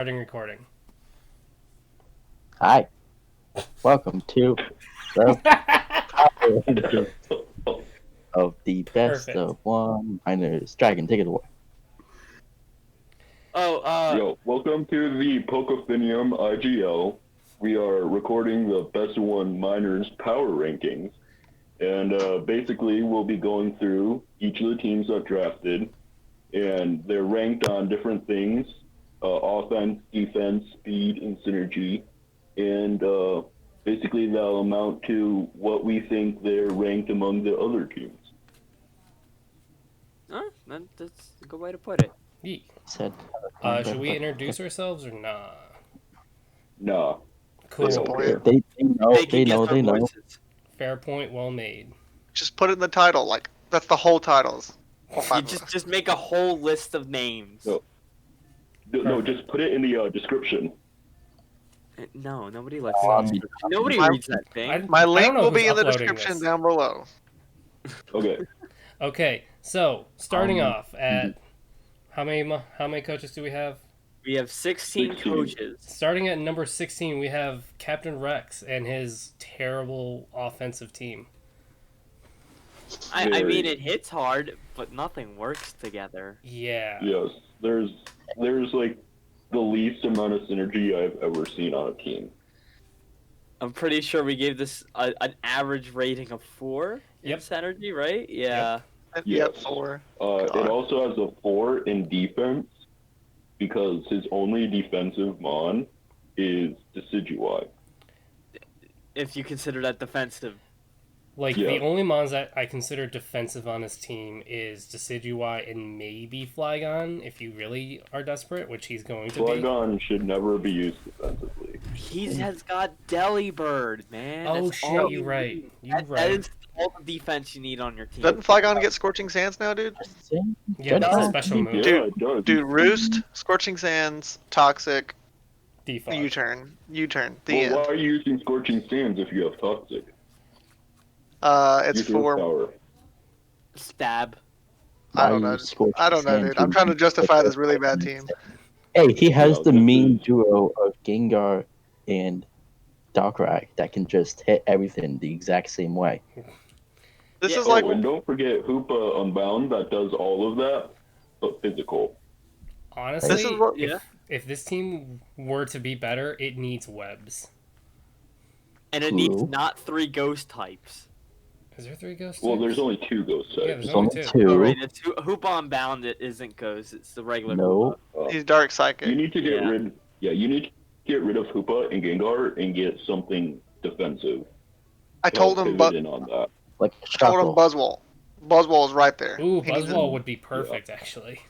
Starting recording. Hi. Welcome to the power rankings of the best Perfect. of one minors. Dragon, take it away. Yo, welcome to the Pokefinium IGL. We are recording the best of one minors power rankings. And basically, we'll be going through each of the teams that drafted, and they're ranked on different things, offense, defense, speed, and synergy. And basically, that'll amount to what we think they're ranked among the other teams. That's a good way to put it. Yeet. Said, Should we introduce ourselves or nah? Nah. Cool. Disappointed. They know, They can they guess know, our they know. voices. Fair point, well made. Just put it in the title. Like, that's the whole titles. All You five of us. just make a whole list of names. No, just put it in the description. No, nobody likes Um, that. Nobody my- reads that thing. My link know will who's be in the uploading description this. down below. Okay. Okay, so starting Um, off at how many coaches do we have? We have 16 16. coaches. Starting at number 16, we have Captain Rex and his terrible offensive team. I mean, Very. it hits hard, but nothing works together. Yeah. Yes, there's like the least amount of synergy I've ever seen on a team. I'm pretty sure we gave this an average rating of 4 Yep. in synergy, right? Yeah. Yep, Yes. 4. It God. also has a 4 in defense because his only defensive mon is Decidueye. If you consider that defensive. Like, Yeah. the only mons that I consider defensive on his team is Decidueye and maybe Flygon, if you really are desperate, which he's going to be. Flygon should never be used defensively. He has got Delibird, man. Oh, That's shit, all you're you right. need. You're That right. is all the defense you need on your team. Doesn't Flygon get Scorching Sands now, dude? Yeah, that's a No. special move. Yeah, it does. Dude, Roost, Scorching Sands, Toxic, Default. U-turn. The Well, why end. are you using Scorching Sands if you have Toxic? It's Use your 4. power. Stab. I don't know. Dude. I'm trying to justify this really bad team. Hey, he has No, the this mean is- duo of Gengar and Darkrai that can just hit everything the exact same way. This Yeah. is like, and don't forget Hoopa Unbound that does all of that, but physical. Honestly, This is what- Yeah. if this team were to be better, it needs webs. And it needs True. not 3 ghost types. Is there 3 ghosts? Well, there's only 2 ghost Yeah, types. there's only Only 2. two. Oh, right. It's Hoop on Bound. It isn't ghost. It's the regular. No. Hoopa. he's Dark You Psychic. need to get Yeah. rid. Yeah, you need to get rid of Hoopa and Gengar and get something defensive. I told him, pivot in on that. Like told him Shuckle. Buzzwole. Buzzwole is right there. Ooh, He needs to- Buzzwole would be perfect, actually.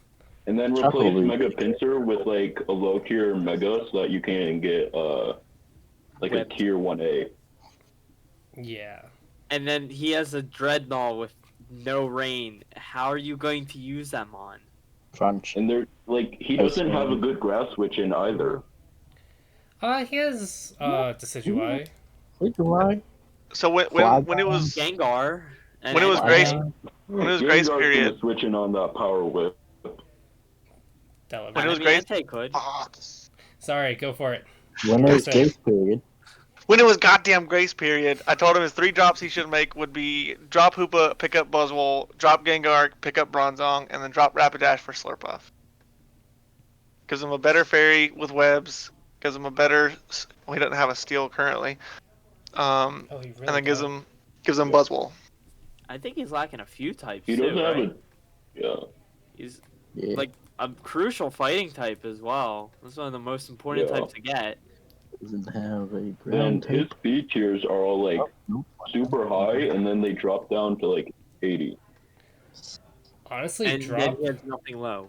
And then Chuckle replace Loop. Mega Pinsir with like a low tier Mega so that you can get like Whipped. a tier 1A. Yeah. And then he has a Dreadnought with no rain. How are you going to use them on? Crunch. And they're like he That's doesn't have a fine. good grass switch in either. He has Decidueye. Wait, why? So when it was Gengar. And When it was and- Grace- and- When it was grace Gengar's period- gonna switch in on that power whip. Delibird. When it was I mean, Grace- Entei could. Sorry, go for it. When it was Say. grace period, When it was goddamn grace period, I told him his 3 drops he should make would be drop Hoopa, pick up Buzzwole, drop Gengar, pick up Bronzong, and then drop Rapidash for Slurpuff. Gives him a better fairy with webs. Gives him a better. Well, he doesn't have a steel currently. Oh, he really And then gives don't. him Buzzwole. I think he's lacking a few types He too, doesn't have right? a yeah. He's yeah. like a crucial fighting type as well. That's one of the most important Yeah. types to get. Doesn't have a And ground his type. speed tiers are all like Nope. super high and then they drop down to like 80. Honestly, And then drop he has nothing low.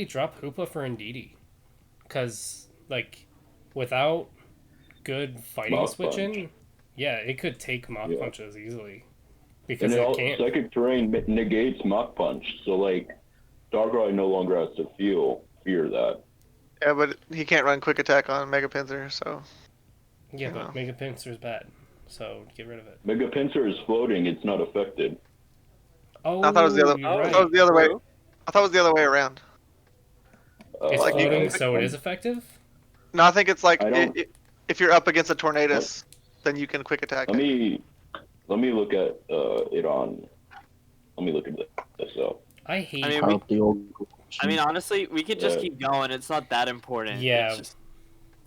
drop Hoopa for Indeedee. Because, like, without good fighting Mach switching, Punch. yeah, it could take Mach Yeah. Punches easily. And Because it it all, can't. psychic terrain negates Mach Punch, so like Darkrai no longer has to fear that. Yeah, but he can't run quick attack on Mega Pinsir, so. Yeah, Yeah. but Mega Pinsir's bad. So get rid of it. Mega Pinsir is floating, it's not affected. Oh, I thought it was the other- you're Oh, right. I thought it was the other way. True. I thought it was the other way around. It's Like, floating, so it is effective? No, I think it's like I don't- if you're up against a Tornadus, then you can quick attack Let it. me look at it on. Let me look at this up. I hate... I mean, Power up the old. honestly, we could just Yeah. keep going. It's not that important. Yeah. It's just,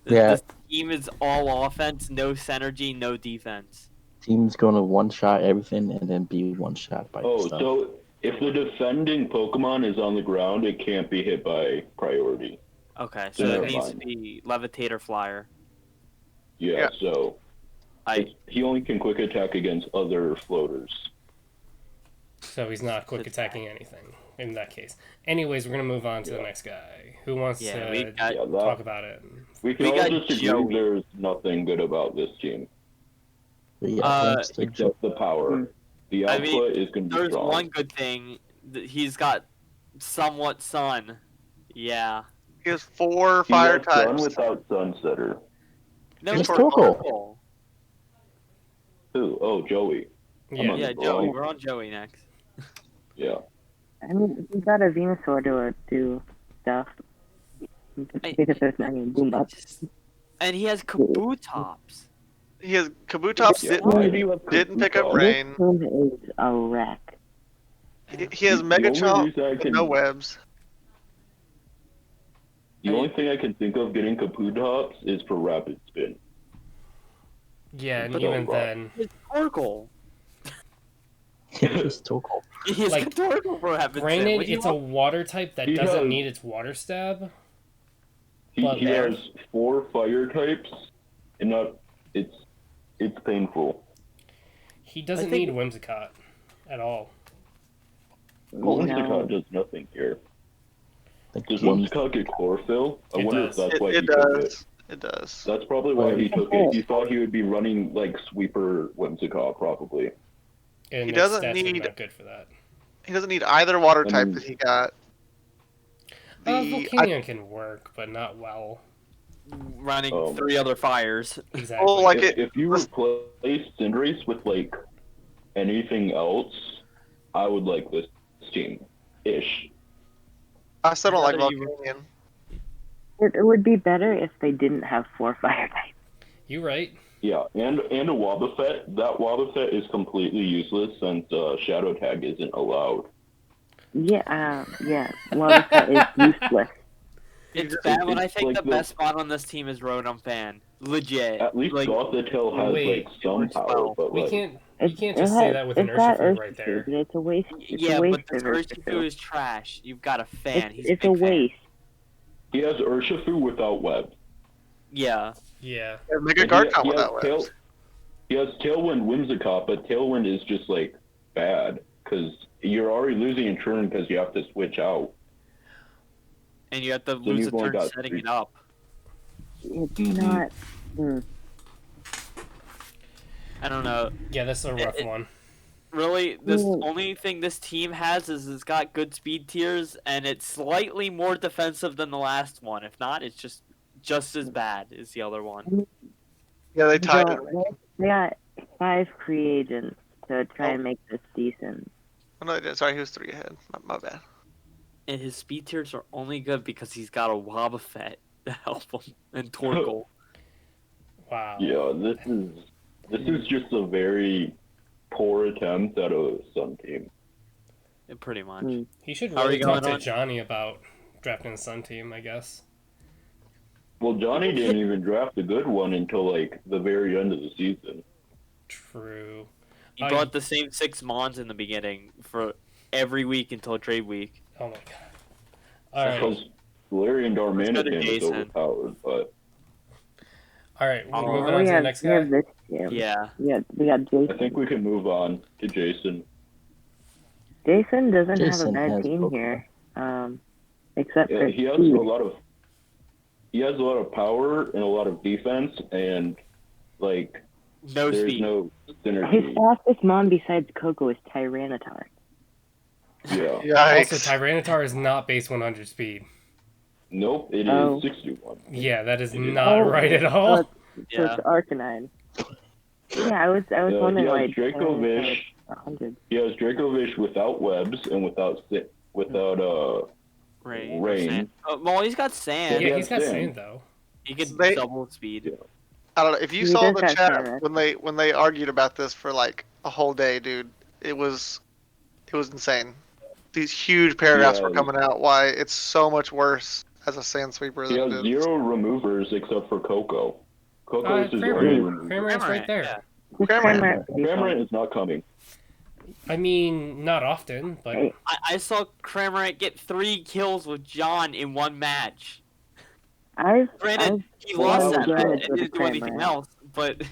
Yeah. this team is all offense, no synergy, no defense. Team's gonna one shot everything and then be one shot by Oh, stuff. so if the defending Pokemon is on the ground, it can't be hit by priority. Okay, so Never it needs to mind. be Levitator Flyer. Yeah, so I he only can quick attack against other floaters. So he's not quick attacking anything in that case. Anyways, we're going to move on to the next guy. Who wants Yeah, we to got- Yeah, talk about it? We can We all got just agree Joey. there's nothing good about this team Yeah, thanks to Joe. except the power. The I output mean, is going to be There's strong. one good thing. He's got somewhat sun. Yeah. He has 4 He fire has Sun types. without Sunsetter. No, It's Torkoal. Torkoal. Who? Oh, Joey. Yeah. Yeah, Oh. Joey. We're on Joey next. Yeah. I mean, he's got a Venusaur to do stuff. Because there's not any boom ups. And he has Kabutops. He has Kabutops Yeah. didn't pick up Kabutops. rain. This team is a wreck. He has The Mega only Chomp reason I with can- no webs. The only thing I can think of getting Kabutops is for Rapid Spin. Yeah, and But even no, then... It's Torkoal. Just Torkoal. He has Like, Torkoal for heaven's sake. Granted, What do you it's a want? water type that He doesn't has- need its water stab. He But has 4 fire types, and it's painful. He doesn't I think- need Whimsicott at all. Well, No. Whimsicott does nothing here. Like, Does Whims- Whimsicott get chlorophyll? I It wonder does. if that's why he It took it. does. It does. That's probably why he took it. He thought he would be running like Sweeper Whimsicott, probably. And He its doesn't stats are need- not good for that. He doesn't need either water I type mean- that he got. Volcanion can work, but not well. Running 3 other fires. Exactly. Well, like If you replace Cinderace with like anything else, I would like this team. Ish. I still don't like How do you- Volcanion. It would be better if they didn't have 4 fire types. You right. Yeah, and a Wobbuffet. That Wobbuffet is completely useless since Shadow Tag isn't allowed. Yeah. Wobbuffet is useless. It's bad when I It's think like the the- best spot on this team is Rotom Fan. Legit. At least like, Gothitelle has Wait, like some works power, well. but We like can't just say that with an it's got Urshifu right there. Urshifu, It's a waste. It's yeah, a waste but this of Urshifu is trash. You've got a fan. He's It's a a big fan. waste. he has Urshifu without web. Yeah. Yeah. Mega And Garchomp he without has webs. He has Tailwind Whimsicott, but Tailwind is just like bad because you're already losing a turn because you have to switch out. And you have to lose a you've only turn got setting 3. it up. It's Mm-hmm. not. I don't know. Yeah, that's a rough one. Really, this Mm. only thing this team has is it's got good speed tiers, and it's slightly more defensive than the last one. If not, it's just as bad as the other one. Yeah, they tied it. They got 5 free agents to try Oh. and make this decent. Oh, no, they didn't. Sorry, he was 3 ahead. My bad. And his speed tiers are only good because he's got a Wobbuffet to help him and Torkoal. Wow. Yeah, this is just a very poor attempt at a Sun team. Pretty much. Mm. He should How are really you talk going to on? Johnny about drafting a Sun team, I guess. Well, Johnny didn't even draft a good one until like the very end of the season. True. He I- brought the same 6 Mons in the beginning for every week until trade week. Oh my god. Alright. Because Valerian Let's go to Darmanitan is Jason. overpowered, but Alright, we're Oh, moving on to the next we guy. have this team. Yeah. We got Jason. I think we can move on to Jason. Jason doesn't have a Jason bad has team Pokemon. here. Except Yeah, for he has speed. a lot of power and a lot of defense, and like No there's speed. no His synergy. fastest mon besides Coco is Tyranitar. Yeah. Yikes. Also, Tyranitar is not base 100 speed. Nope, it is Oh. 61. Yeah, that is It is. not right at all. So Yeah. it's Arcanine. Yeah, I was Yeah, wondering he why has Dracovish. 100. He has Dracovish without webs and without Rain. Rain. Well, he's got sand. Yeah, Yeah, he's got sand. sand though. He could They- double speed. Yeah. I don't know if you He saw does the have chat sand. when they argued about this for like a whole day, dude. It was insane. These huge paragraphs Yeah. were coming out why it's so much worse as a sand sweeper He than has it is. 0 removers except for Coco. Coco is his only Cramorant. remover. Cramorant's right Cramorant, there. yeah. Cramorant. Cramorant is not coming. I mean, not often, but Hey. I saw Cramorant get 3 kills with John in one match. Granted, he lost that match and didn't do anything else, but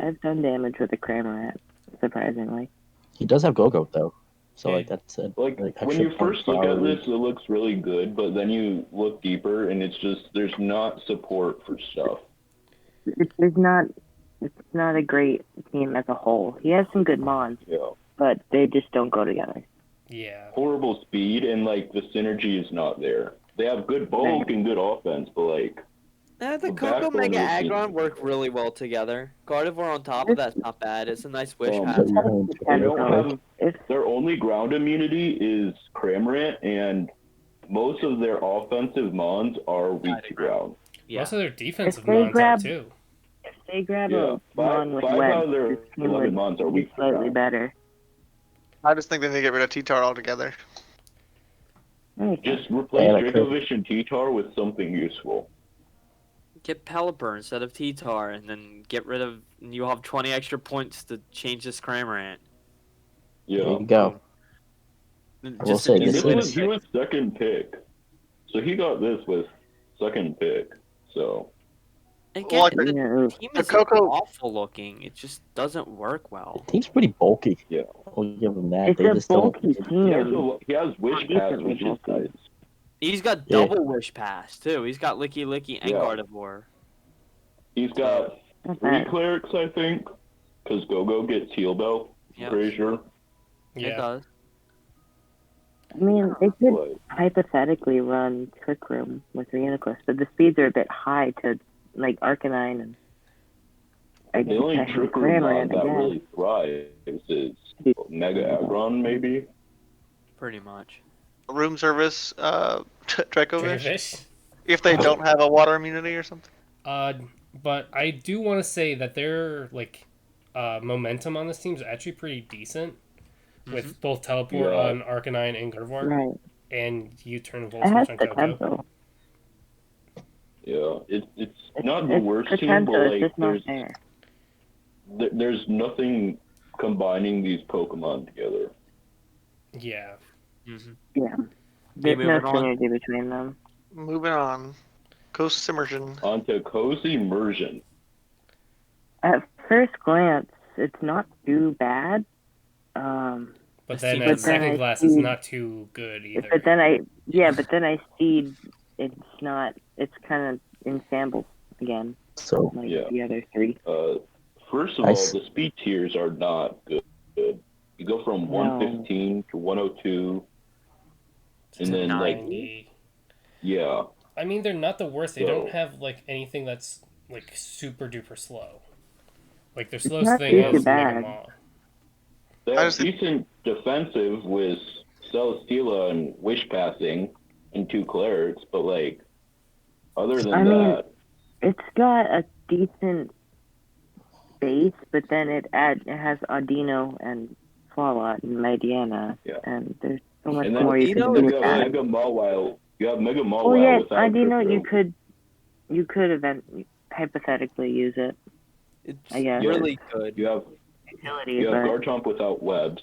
I've done damage with a Cramorant, surprisingly. He does have Go-Go though, so Yeah. like that's it. Like when extra you first look at power. this, it looks really good, but then you look deeper, and it's just there's not support for stuff. It's not a great team as a whole. He has some good mons, Yeah, but they just don't go together. yeah. horrible speed, and like the synergy is not there. They have good bulk and good offense, but like the The Coco backbone Mega of the team. Aggron work really well together. Gardevoir on top of that's not bad. It's a nice wish pass. they don't have If their only ground immunity is Cramorant, and most of their offensive mons are weak to ground. Yeah. Most of their defensive If they mons are grab- too. if they grab Yeah, a mon with five out web, of their this team 11 would mons are be weak to slightly ground. better. I just think they need to get rid of T-Tar altogether. Just Yeah, replace that could- Dracovish and T-Tar with something useful. Get Pelipper instead of T-Tar, and then get rid of. And you'll have 20 extra points to change this Cramorant. Yeah. There you go. And I will just say an And this this easy was, he fix. was second pick. So he got this with second pick. So Again, Like, the Yeah, team the is Coco- awful looking. It just doesn't work well. The team's pretty bulky. Yeah. I'll give him that. it's They a just don't. bulky team. he has Wish Pass, which is nice. He's got Yeah. double Wish Pass, too. He's got Licky Licky and Yeah. Gardevoir. He's got Not 3 bad. clerics, I think, because Go-Go gets Heal Bell, I'm Yep. pretty sure. It Yeah. does. I mean, they could But hypothetically run Trick Room with Reuniclus, but the speeds are a bit high to, like, Arcanine and... I the only guess trick room mod Cramorant, that I guess. really thrives is Mega Aggron, maybe. Pretty much. Room service, Dracovish. Dracovish. If they don't have a water immunity or something. But I do want to say that their momentum on this team is actually pretty decent, with both teleport Yeah. on Arcanine and Gardevoir, Right. and U-turn It has Volswitch on Coco. potential. Yeah, it's not the It's worst team, potential, but it's like just not there. there's nothing combining these Pokemon together. Yeah. Mm-hmm. Yeah. There's no moving on. synergy between them. Moving on. Ghost Immersion. Onto Cozy Immersion. At first glance, it's not too bad. But This then team at is- second I glass, it's see- not too good either. But then I see it's not. It's kind of in shambles again, So like Yeah. the other 3. First of I all, s- the speed tiers are not good. You go from 115 to 102, and To then like 90. yeah, I mean, they're not the worst. They So- don't have anything that's super duper slow. Like their not slowest thing too is Mega bad. Maw. they I have just- decent defensive with Celesteela and Wish Passing and 2 clerics, but like other than I mean, that, It's got a decent base, but then it has Audino and Swalot and Mediana, Yeah. and there's so much and then more you Audino can do you with have that. Mega Mawile. You have Mega Oh Mawile yeah, without Audino, Trick Room. you could hypothetically use it. It's I guess. really good. You have Utility, have but Garchomp without webs.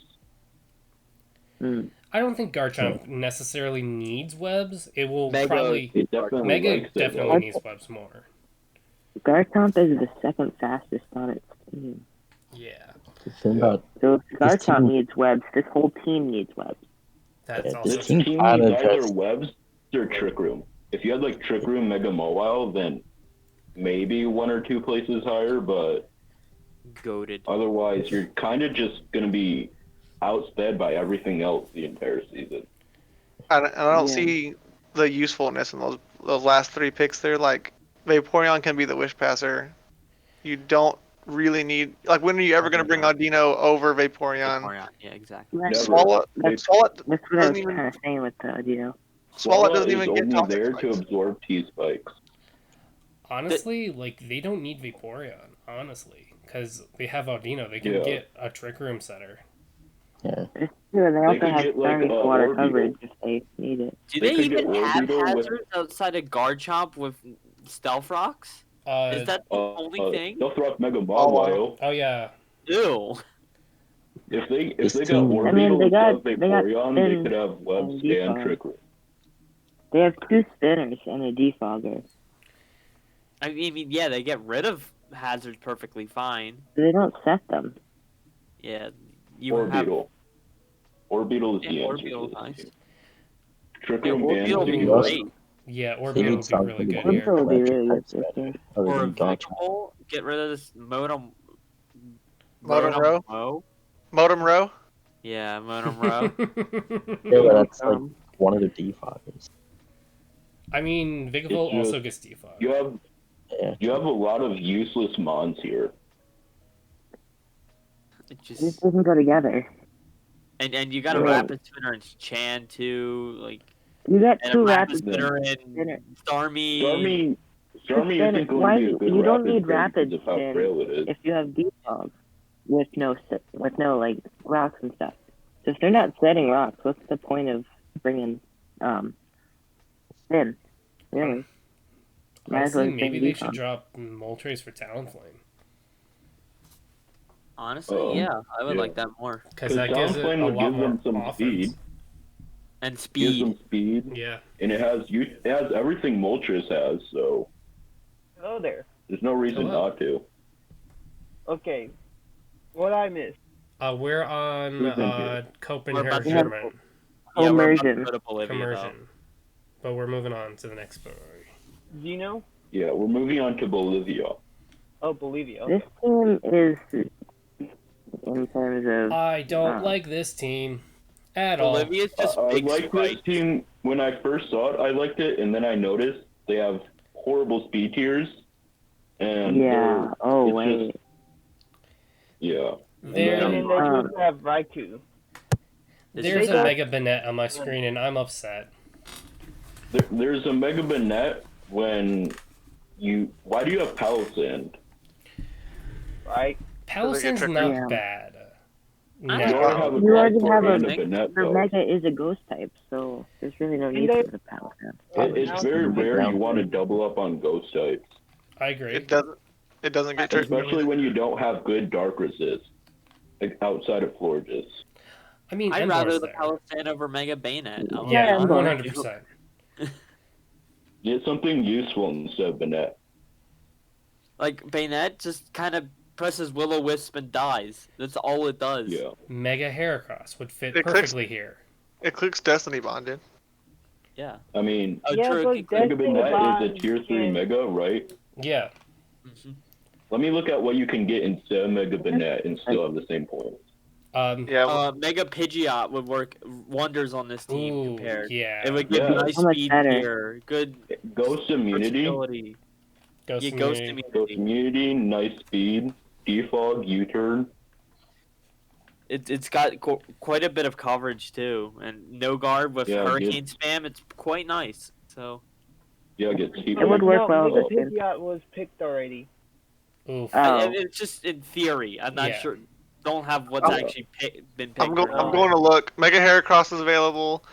I don't think Garchomp necessarily needs webs. It will Mega- It probably definitely Mega likes it, definitely though. needs webs more. Garchomp is the second fastest on its team. Yeah, the thing about So if This Garchomp team- needs webs, this whole team needs webs. that's This also This team team kinda needs either just- webs or Trick Room. If you had like Trick Room, Mega Mawile, then maybe 1 or 2 places higher, but Goated. otherwise you're kind of just going to be outsped by everything else the entire season. I don't Yeah. see the usefulness in those last 3 picks there. Like, Vaporeon can be the Wish Passer. You don't really need. Like, when are you ever going to bring Audino over Vaporeon? Vaporeon, yeah, exactly. Right. Never. Swallow, That's Swallow what I doesn't was even. kind of saying with the. Swallow doesn't is even get only toxic there to spikes. absorb T-spikes. Honestly, like, they don't need Vaporeon, honestly. Because they have Audino. They can Yeah. get a Trick Room setter. Yeah. It's true, and they also could have get, like, Starmie water Orbeetle. coverage if they need it. Do They they could get even have Orbeetle with- hazards outside of Garchomp with Stealth Rocks? Is that the only thing? They'll throw up Mega Oh, wow. Mawile. Oh, yeah. Ew. If they This got team- Orbeetle I mean, they got- instead of they got Vaporeon, Spin they could have Web and Stand Defog. Trick Room. They have 2 spinners and a defogger. I mean, yeah, they get rid of hazards perfectly fine. They don't set them. Yeah, you have. Orbeetle. Orbeetle is Yeah, the answer Orbeetle, to this nice. team. Trick Yeah, Room Orbeetle would be and also- great. Yeah, They Orbeetle need would be something really to good do here. Orbeetle would be electric really types good this better, year. other Or than Garchomp. Vigapole, get rid of this Modem. Modem Row? Mo? Modem Row? Yeah, Modem Row. Yeah, but that's like Um, one of the defoggers. I mean, Vigavolt It's just- also gets defog. You have Yeah. you have a lot of useless mons here. It This just doesn't go together. and you got a Right. Rapid Spinner in Chan too, like You got and 2 a Rapid rapid Spinner Spinner. in Starmie. Starmie Spin- isn't going why- to be a good you don't rapid need spin rapid because of how spin frail it is. if you have defog with no like rocks and stuff. So if they're not setting rocks, what's the point of bringing spin? Really? Might as well Honestly, just maybe bring they should defog. drop Moltres for Talonflame. Honestly, yeah, I would yeah. like that more. Because that gives it a Talonflame would lot give more them some offense. speed. And Gives speed. them speed, Yeah. and it has everything Moltres has, so Hello there. there's no reason Hello. not to. Okay. What I missed? We're on Who's in here? Copenhagen about to- German Yeah, we're about to Immersion. go to Bolivia, though. Commersion. But we're moving on to the next story. Zeno? Yeah, we're moving on to Bolivia. Oh, Bolivia. This team is, in terms of, I don't Wow. like this team at all. Bolivia's just I big like this sprites. team when I first saw it. I liked it, and then I noticed they have horrible speed tiers, and yeah. Oh it's wait. just- yeah. There, And then they also have Raikou. there's they a go- Mega Banette on my screen, and I'm upset. There's a Mega Banette when you. Why do you have Palisand? Right? Palisand's Trick not Room. bad. I No. don't You know. already have a You already Glysaur have a- and a Banette, Their though. Mega is a ghost type, so there's really no need they- for the power. It's very rare you want to double up on ghost types, I agree. It doesn't get tricked. especially when you don't have good dark resist, like outside of Florges. I mean, I'd Embor's rather the there. Palisand over Mega Bayonet. I'll Yeah, be honest. 100%. Get something useful instead of Banette. Like, Bayonet just kind of presses Will-O-Wisp and dies. That's all it does. Yeah. Mega Heracross would fit It clicks- perfectly here. It clicks Destiny Bond, dude. Yeah. I mean, Oh, Yeah, true. but it can click- Mega Destiny Banette is a Bond tier 3 can- Mega, right? Yeah. Mhm. Let me look at what you can get instead of Mega Banette and still have the same points. Yeah, Mega Pidgeot would work wonders on this team Ooh, compared. yeah. It would give Yeah. nice How much speed better? here, good Ghost Immunity, versatility. Ghost Yeah, Ghost Immunity. Ghost Immunity. Immunity, nice speed, defog, U-turn. It's got quite a bit of coverage too, and no guard with Yeah, Hurricane spam. It's quite nice. So Yeah, get cheap. It would work no, well Mega with him. Pidgeot was picked already. Oof. Oh. it's just in theory. I'm not Yeah. sure. Don't have what's Oh. actually been picked. I'm or I'm not. going to look. Mega Heracross is available.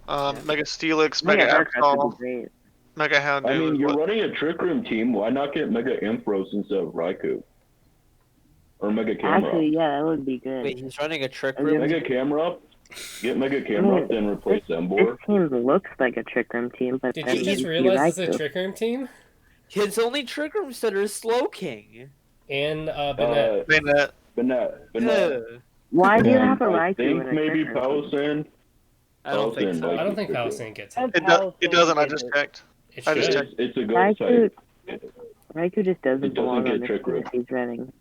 Yeah. Mega Steelix, Mega Heracross would Absol, be great. Mega Houndoom. I mean, you're What- running a Trick Room team. Why not get Mega Ampharos instead of Raikou? Or Mega Camera? Actually, yeah, that would be good. Wait, he's running a trick Okay. room. Mega Camera? Get Mega Camera, then replace This Embor. team looks like a Trick Room team, but Did then you just you realize like it's a to. Trick Room team? His only trick room setter is Slow King. And Banette. Banette. Banette. Ugh. Why do you have a I Raikou think in a maybe Trick Room team? Palisand. I don't think Palisand, so. like- I don't think Palisand gets it. It doesn't. I just checked. It I just should. checked. It's a ghost Raikou, type. Raikou just doesn't It doesn't belong get on this Trick team Room. if he's running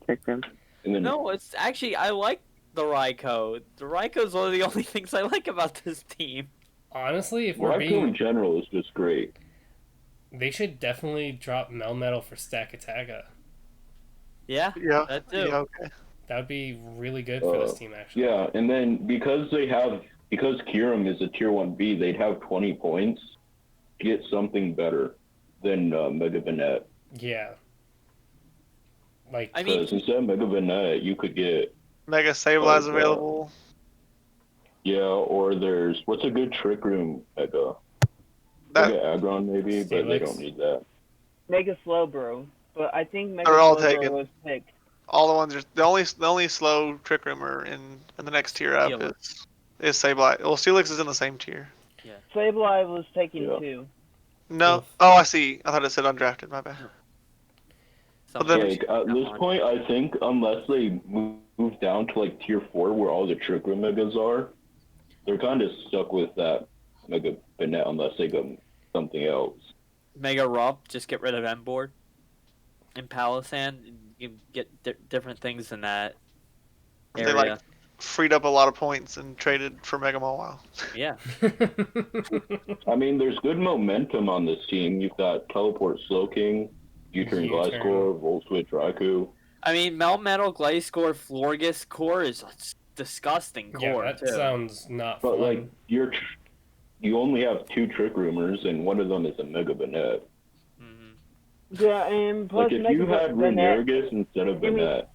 Trick Room. And then No, it's actually I like the Raikou. The Raikou's one of the only things I like about this team. Honestly, if we're Raikou in being, general is just great. they should definitely drop Melmetal for Stack Attaga. Yeah, Yeah. that too. Yeah. Okay. That would be really good for this team, actually. Yeah, and then because Kiram is a tier 1B, they'd have 20 points to get something better than Mega Banette. Yeah. Like, I mean, Because instead of Mega Banette, you could get Mega Sableye Like, available. or there's what's a good Trick Room Mega? That Mega Aggron maybe, but they Steelix? don't need that. Mega Slowbro. But I think Mega They're all Slowbro taken. was picked. all the ones. The only slow Trick Roomer in the next tier up is Sableye. Well, Steelix is in the same tier. Sableye was taken Yeah. too. No. Oof. Oh, I see. I thought it said undrafted. My bad. But then- Like at this point, I think unless they move down to like tier 4 where all the Trick Room Megas are, they're kind of stuck with that Mega Banette unless they go something else. Mega Rump, just get rid of M-Board. In Palisand, you can get different things in that They area. like freed up a lot of points and traded for Mega Mawile. Yeah. I mean, there's good momentum on this team. You've got Teleport Slowking, U-Turn U-turn. Gliscor, Volt Switch Raikou. I mean, Melmetal, Gliscor, Florges core is a disgusting yeah, core, that too. sounds not But fun. like you only have 2 Trick Roomers and one of them is a Mega Banette. Mhm. Yeah, and plus Like if Mega you had Banette, Runerigus instead of Give me- Banette,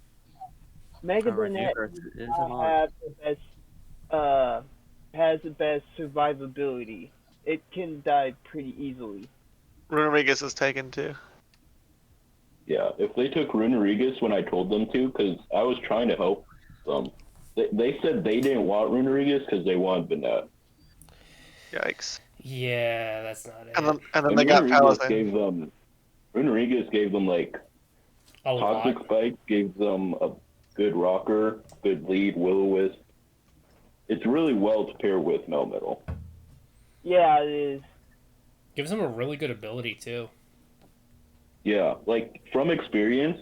Mega Power Banette Neighbor is not on. have the best, has the best survivability. It can die pretty easily. Runerigus is taken too. yeah, if they took Runerigus when I told them to, because I was trying to help them, they said they didn't want Runerigus because they wanted Banette. Yikes. Yeah, that's not it. And then And they got Runerigus gave them like A lot. Toxic Spike, gave them a good rocker, good lead, Will-O-Wisp. It's really well to pair with Melmetal. Yeah, it is. Gives him a really good ability, too. Yeah, like from experience,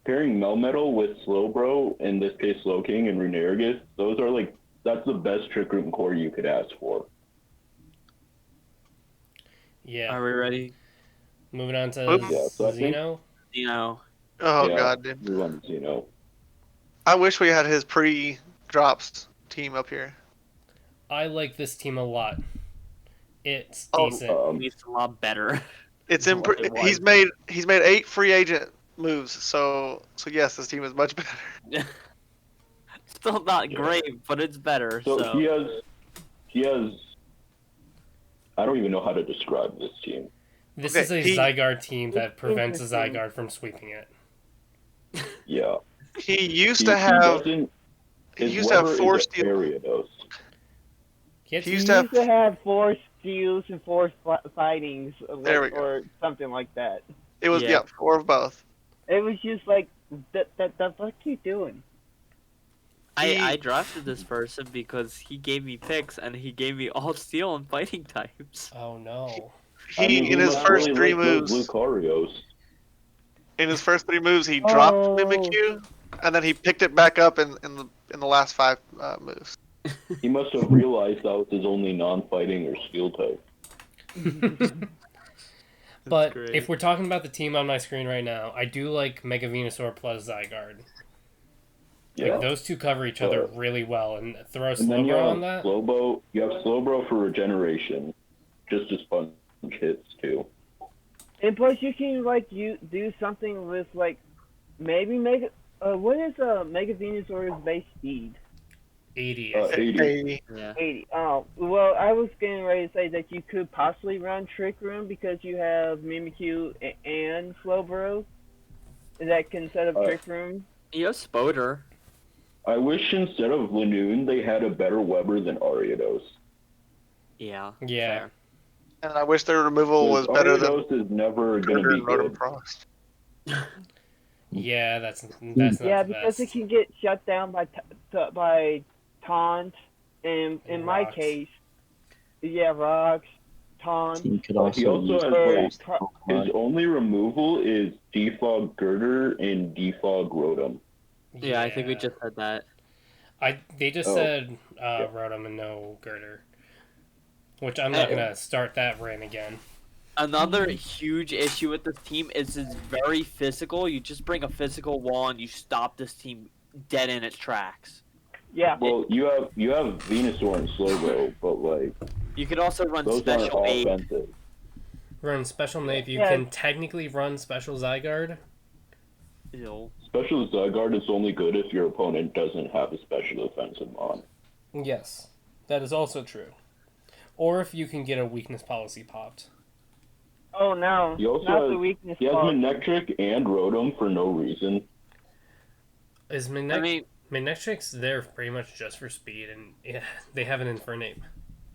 pairing Melmetal with Slowbro, in this case Slowking and Runerigus, those are like, that's the best Trick Room core you could ask for. Yeah. Are we ready? Moving on to Yeah, so I think- Xeno. You know, Oh Yeah, god, dude. we want Xeno. I wish we had his pre-drops team up here. I like this team a lot. It's Oh, decent. it's a lot better. It's What it was. he's made 8 free agent moves, so yes, this team is much better. Still not Yeah. great, but it's better. So So, he has, I don't even know how to describe this team. This Okay, is a he- Zygarde team that prevents a interesting. Zygarde from sweeping it. Yeah. He used He to have doesn't- he his used to have Weber 4 is a steel. Ariados. He had He He used used to have to have 4 steals and 4 fightings, There we go. or something like that. it was Yeah. 4 of both. It was just like, the fuck you doing? I drafted this person because he gave me picks and he gave me all steel and fighting types. Oh no. In his must first really 3 like those moves, Lucarios. in his first 3 moves, he dropped Oh. Mimikyu, and then he picked it back up in the last 5 moves. He must have realized that was his only non-fighting or steel type. But great. if we're talking about the team on my screen right now, I do like Mega Venusaur plus Zygarde. Yeah. Like, those two cover each other really well, and throw And then you Slowbro have on that. Slowbro. You have Slowbro for regeneration, just as sponge hits too. And plus, you can like you do something with like maybe Mega. What is Mega Venusaur's base speed? 80. 80. Yeah. 80. Oh, well, I was getting ready to say that you could possibly run Trick Room because you have Mimikyu and Slowbro that can set up Trick Room. You have Spoder. I wish instead of Lanoon they had a better Weber than Ariados. Yeah. Yeah. fair. And I wish their removal was Because better than Ariados is never going Gurder to be and Rotom good. Frost. Yeah, that's not Yeah, the because best. it can get shut down by taunt, and in my Rocks. case, yeah, rocks, taunt. Team could He also also use has Ghost like Pokemon. his only removal is defog Girder and defog Rotom. Yeah, I think we just said that. They just Oh. said Rotom and no Girder. Which I'm not Hey. going to start that ran again. Another huge issue with this team is it's very physical. You just bring a physical wall and you stop this team dead in its tracks. Yeah. Well, you have Venusaur and Slowbro, but like You could also run those aren't special aid. offensive. Run special Nave. You Yeah. can technically run special Zygarde. Ew. Special Zygarde is only good if your opponent doesn't have a special offensive on. Yes, that is also true. Or if you can get a weakness policy popped. Oh no, He also not has, the weakness. he has part. Manectric and Rotom for no reason. Is I mean, Manectric's there pretty much just for speed, and yeah, they have an Infernape.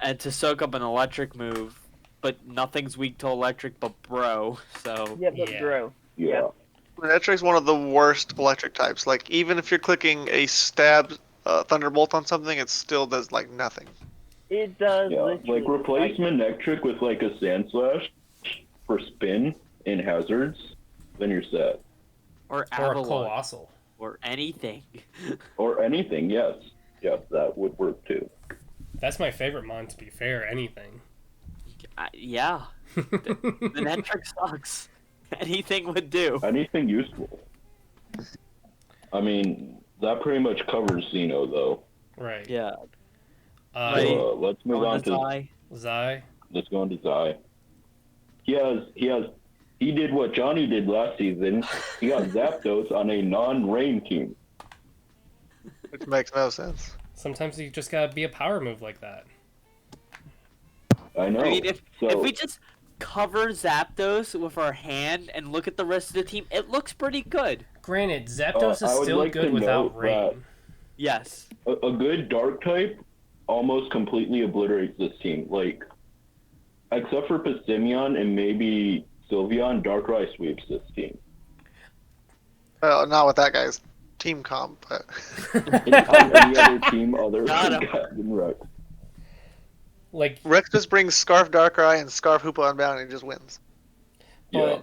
and to soak up an electric move, but nothing's weak to electric but bro, so... Yeah, but Yeah. bro. Yeah. Manectric's one of the worst electric types. Like, even if you're clicking a stab Thunderbolt on something, it still does, like, nothing. It does. Yeah, literally. like replace Manectric with like a Sand Slash for spin and hazards, then you're set. Or Or a Avalon, Colossal. or anything. Or anything, yes. Yes, that would work too. That's my favorite mon, to be fair. Anything. Yeah, Manectric sucks. Anything would do. Anything useful. I mean, that pretty much covers Xeno though. Right. Yeah. Right. So, let's move on to Zai. let's go on to Zai. He did what Johnny did last season. He got Zapdos on a non-rain team. Which makes no sense. Sometimes you just gotta be a power move like that. I know. I mean, if so, we just cover Zapdos with our hand and look at the rest of the team, it looks pretty good. Granted, Zapdos I is would still like good to without note rain. Yes. a good dark type almost completely obliterates this team. Like, except for Passimian and maybe Sylveon, Darkrai sweeps this team. Well, not with that guy's team comp, but... Any other team other Got than him. Captain Rex. Like, Rex just brings Scarf Darkrai and Scarf Hoopa on Bounty and just wins. Yeah.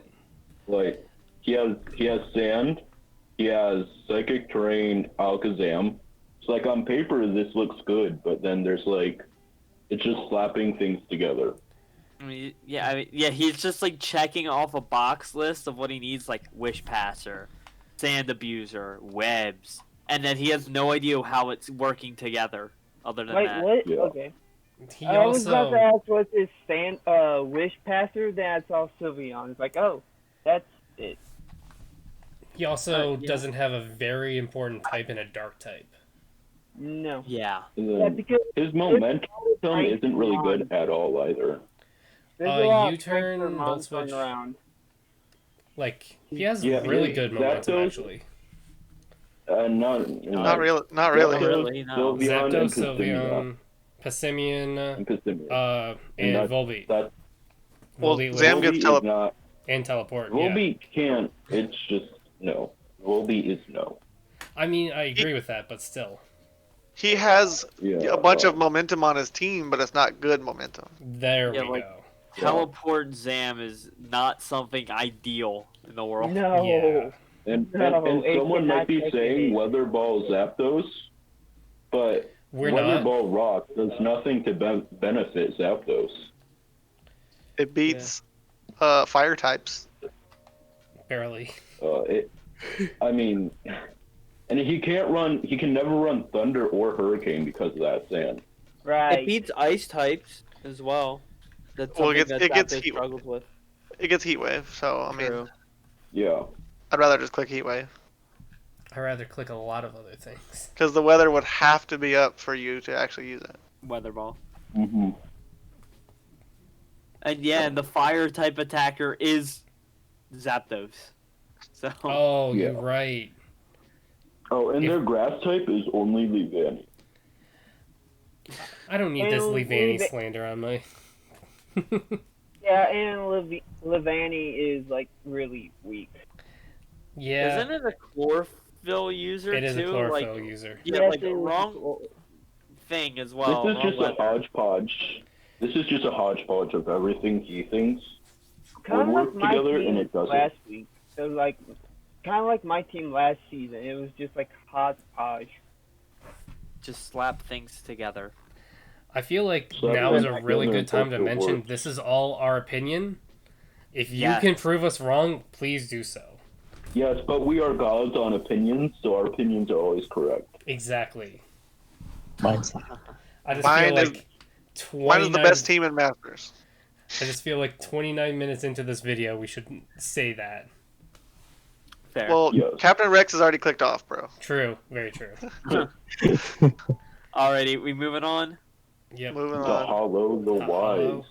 but Like, he has Sand, he has Psychic Terrain, Alakazam. It's like, on paper, this looks good, but then there's like, it's just slapping things together. I mean, he's just like checking off a box list of what he needs, like Wish Passer, Sand Abuser, Webs, and then he has no idea how it's working together. Other than Wait, that, what? Yeah. Okay. he I was about to also ask what's his Wish Passer. That's all Sylveon. It's like, oh, that's it. he yeah. doesn't have a very important type in a dark type. No. yeah. And Yeah, then because his momentum isn't really good at all either. there's a lot of U-turn, transfer Volt mons going Switch. around. Like, he has Yeah, really yeah, good momentum, Zapdos- actually. Not really. Not really. Zapdos, really, no. Sylveon, and Zapdos, Passimian. Sylveon, Passimian, And Passimian. and that- Volbeat. That Well, Volbeat Zam with- gets Volbeat tele- is not. and Teleport, yeah. Volbeat can't. It's just no. Volbeat is no. I mean, I agree with that, but still. He has Yeah. a bunch of momentum on his team, but it's not good momentum. There Yeah, we like- go. Teleport Zam is not something ideal in the world. No. Yeah. And No, it someone cannot might be take saying it. Weather Ball Zapdos, but We're Weather not. Ball Rock does nothing to benefit Zapdos. It beats fire types. Barely. I mean, and he can never run Thunder or Hurricane because of that Sand. Right. It beats ice types as well. That's Well, something it that gets Zapdos heat- struggles with. It gets Heat Wave, so I mean, True. Yeah. I'd rather just click Heat Wave I'd rather click a lot of other things. because the weather would have to be up for you to actually use it. Weather Ball. Mm-hmm. And and the fire type attacker is Zapdos. So Oh, Yeah. you're right. Oh, and If- their Grass type is only Leavanny. I don't need this Well, Leavanny Leav- slander on my... Yeah, and Levanny is like really weak. Yeah, isn't it a chlorophyll user it is too? a chlorophyll like, user. Yeah, Yes, like it is. wrong thing as well. This is wrong just a weather. hodgepodge. This is just a hodgepodge of everything he thinks Kind of would like work my together, team and it doesn't. last week. It was like kind of like my team last season. It was just like hodgepodge. Just slap things together. I feel like So now is a everyone really together good time to and mention works. this is all our opinion. If you Yeah. can prove us wrong, please do so. Yes, but we are gods on opinions, so our opinions are always correct. Exactly. Mine's not. I just Mine feel is- like Mine is the best team in Masters. I just feel like 29 minutes into this video, we should say that. Fair. Well, Yes. Captain Rex has already clicked off, bro. True. Very true. Alrighty, we moving on Yep. Moving The on hollow, the Hollow. wise.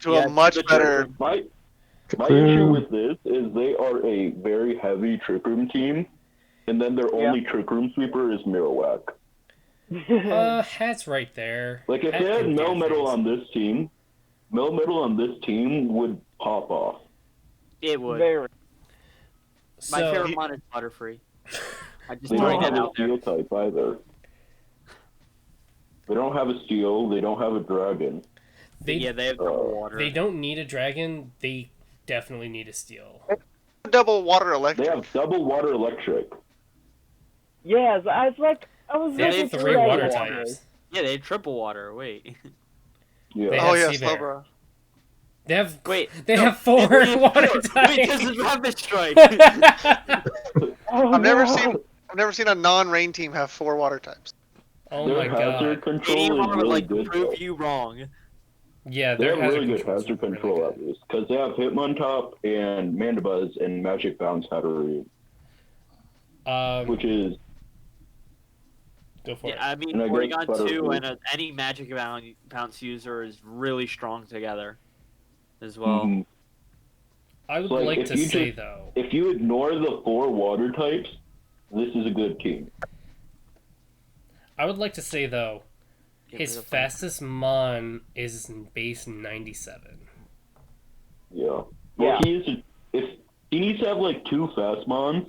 to Yeah, a much the better. My issue with this is they are a very heavy trick room team, and then their only trick room sweeper is Marowak. Hat's right there. Like if Hat they had can do Melmetal things. on this team, Melmetal on this team would pop off. it would. Very. My So, favorite mod is Butterfree. I just They throwing don't that have a out there. steel type either. They don't have a steel. They don't have a dragon. they Yeah, they have double water. they don't need a dragon. They definitely need a steel. Double water They electric. have double water electric. Yes, I was They looking have through 3 that water yesterday. types. Yeah, they have triple water. Wait. Yeah. They Oh have yeah, sea bear. Slowbro. They have Wait. They no, have 4 wait, water no, because types. it's Rapid Strike. Oh, I've never no. seen a non-rain team have 4 water types. Oh Their my hazard god. control Anyone is would really like to good. prove though. you wrong. Yeah, They their have really good control's hazard really control good. at least, because they have Hitmontop and Mandibuzz and Magic Bounce Hattery, which is Go for Yeah, it. I mean, And I guess Porygon 2 Butterfree. and any Magic Bounce user is really strong together as well. mhm. I would like, like if to you say just- though. If you ignore the 4 water types, this is a good team. I would like to say though, Get his rid of them. fastest mon is base 97. Yeah. Well, Yeah. if he needs to have like 2 fast mons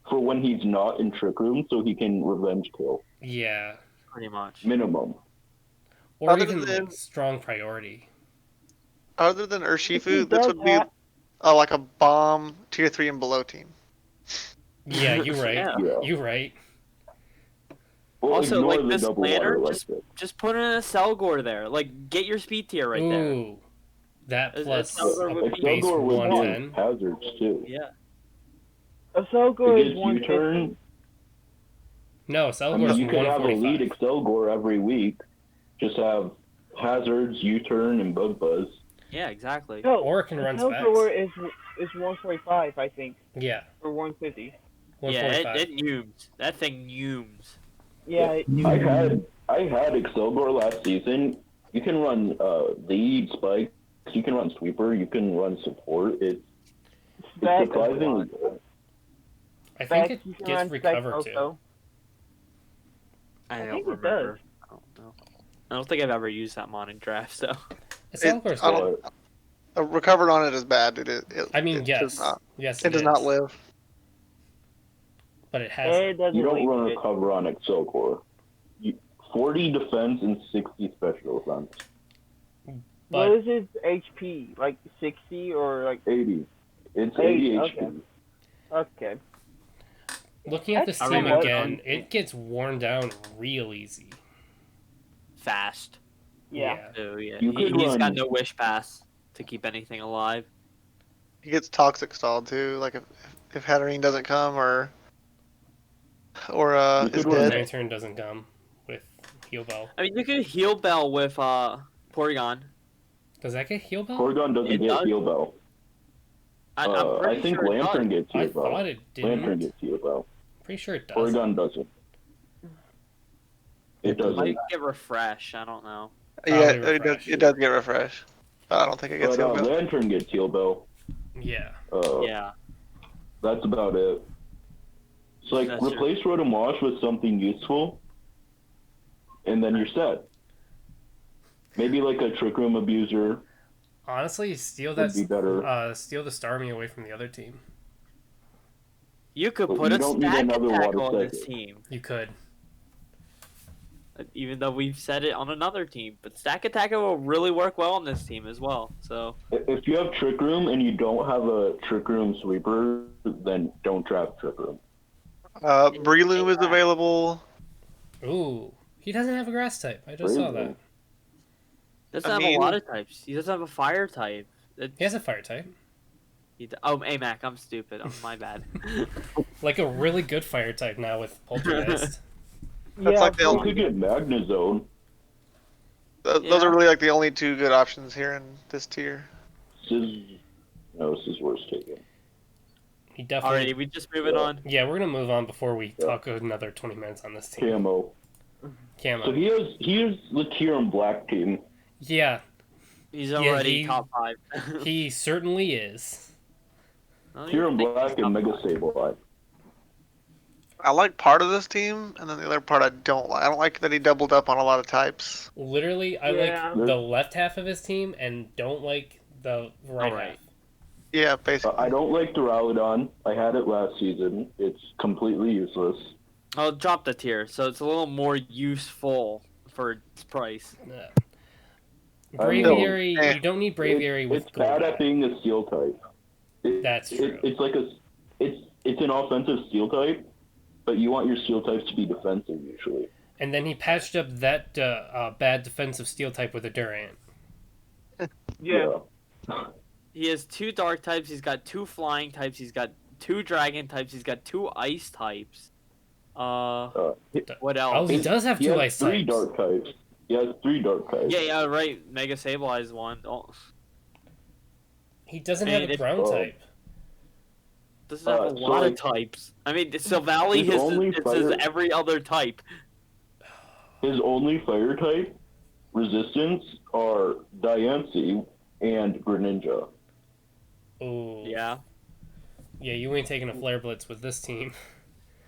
for when he's not in Trick Room, so he can revenge kill Yeah, Pretty much. minimum. or Other even than- like strong priority. Other than He Urshifu, this does would be have- like a bomb tier 3 and below team. Yeah, you right. Yeah. Yeah. You right. Well, Also, ignore like the this double planner, water just electric. just put in a Selgor there. Like, get your speed tier right there. Ooh, that It's- plus it's Selgor a would be base Excelgor would 110. give hazards too. Yeah. Ahsoka It is gets 150. U-turn. No, I Selgor's mean, you could have a lead 145. Excelgor every week. Just have hazards, U-turn, and Bug Buzz. Yeah, exactly. No, Or it can run Ahsoka specs. is 145, I think, Yeah, or 150. Yeah, 145. it neumes. That thing neumes. Yeah, I had Excelgor last season. You can run lead, spikes. You can run sweeper. You can run support. It's Spec surprisingly good. I think Spec, you it can gets run Spec recover too. also. I think don't it remember. does. I don't know. I don't think I've ever used that mod in draft, so. Selgor's I good. don't- recovered on it is bad. I mean, it yes. does not, Yes, it does not is. Live. But it has. It doesn't You don't leave run it. recover on Excelgor. 40 defense and 60 special defense. What But is his HP? Like 60 or like 80. It's 80, 80 okay. HP. okay? looking at this That's team somewhat again, it gets worn down real easy. Fast. Yeah. So, yeah. You could He's got run- no wish pass to keep anything alive. He gets toxic stalled too. Like if Hatterene doesn't come or You is could run dead. Lantern doesn't come with Heal Bell. I mean, you could heal Bell with Porygon. Does that get Heal Bell? Porygon doesn't It get does. heal bell. I'm I pretty think sure it Lantern does. gets heal I bell. thought it didn't. Lantern gets heal bell. Pretty sure it does. Porygon doesn't. It It doesn't. might get refresh. I don't know. Yeah, Probably refresh. it does get refresh. But I don't think it gets But healed. Bell. Lantern gets heal bell. Yeah. Yeah. That's about it. So like That's true. replace Rotom Wash with something useful, and then you're set. Maybe like a Trick Room Abuser. Honestly, steal Would that. be better. Steal the Starmie away from the other team. You could But put you a don't need stack another attack water on this second. team. You could. Even though we've said it on another team. But stack attack will really work well on this team as well. So If you have Trick Room and you don't have a Trick Room Sweeper, then don't draft Trick Room. Breloom is available. Ooh, he doesn't have a grass type. I just saw Really? that. doesn't I have mean- a lot of types. He doesn't have a fire type. He has a fire type. Oh, AMAC, I'm stupid. Oh, my bad. Like a really good fire type now with Poltergeist. That's like the You only, could get Magnezone. those are really like the only two good options here in this tier. Scissor's taken. He definitely. Alrighty, we just moving on. Yeah, we're gonna move on before we talk another 20 minutes on this team. Camo. Camo. So he has the Kieran Black team. Yeah, He's already top 5. he certainly is. Kieran Black and Mega Sableye. I like part of this team, and then the other part I don't like. I don't like that he doubled up on a lot of types. Literally, I Yeah. like the left half of his team and don't like the right half. Yeah, basically. I don't like Duraludon. I had it last season. It's completely useless. I'll drop the tier, so it's a little more useful for its price. Braviary, you don't need Braviary with It's bad Golbat. at being a Steel type. That's true. It's like it's an offensive Steel type, but you want your Steel types to be defensive usually. And then he patched up that bad defensive Steel type with a Durant. Yeah. He has 2 dark types, he's got 2 flying types, he's got 2 dragon types, he's got 2 ice types. What else? Oh, he does have He 2 has ice 3 types. dark types. He has 3 dark types. Yeah, right. Mega Sableye is one. Oh, He doesn't I have mean, a if- ground type. this have a So, lot like, of types. I mean, Silvally his only is fire- every other type. His only fire type resistance are Diancie and Greninja. Ooh. Yeah. Yeah, you ain't taking a Flare Blitz with this team.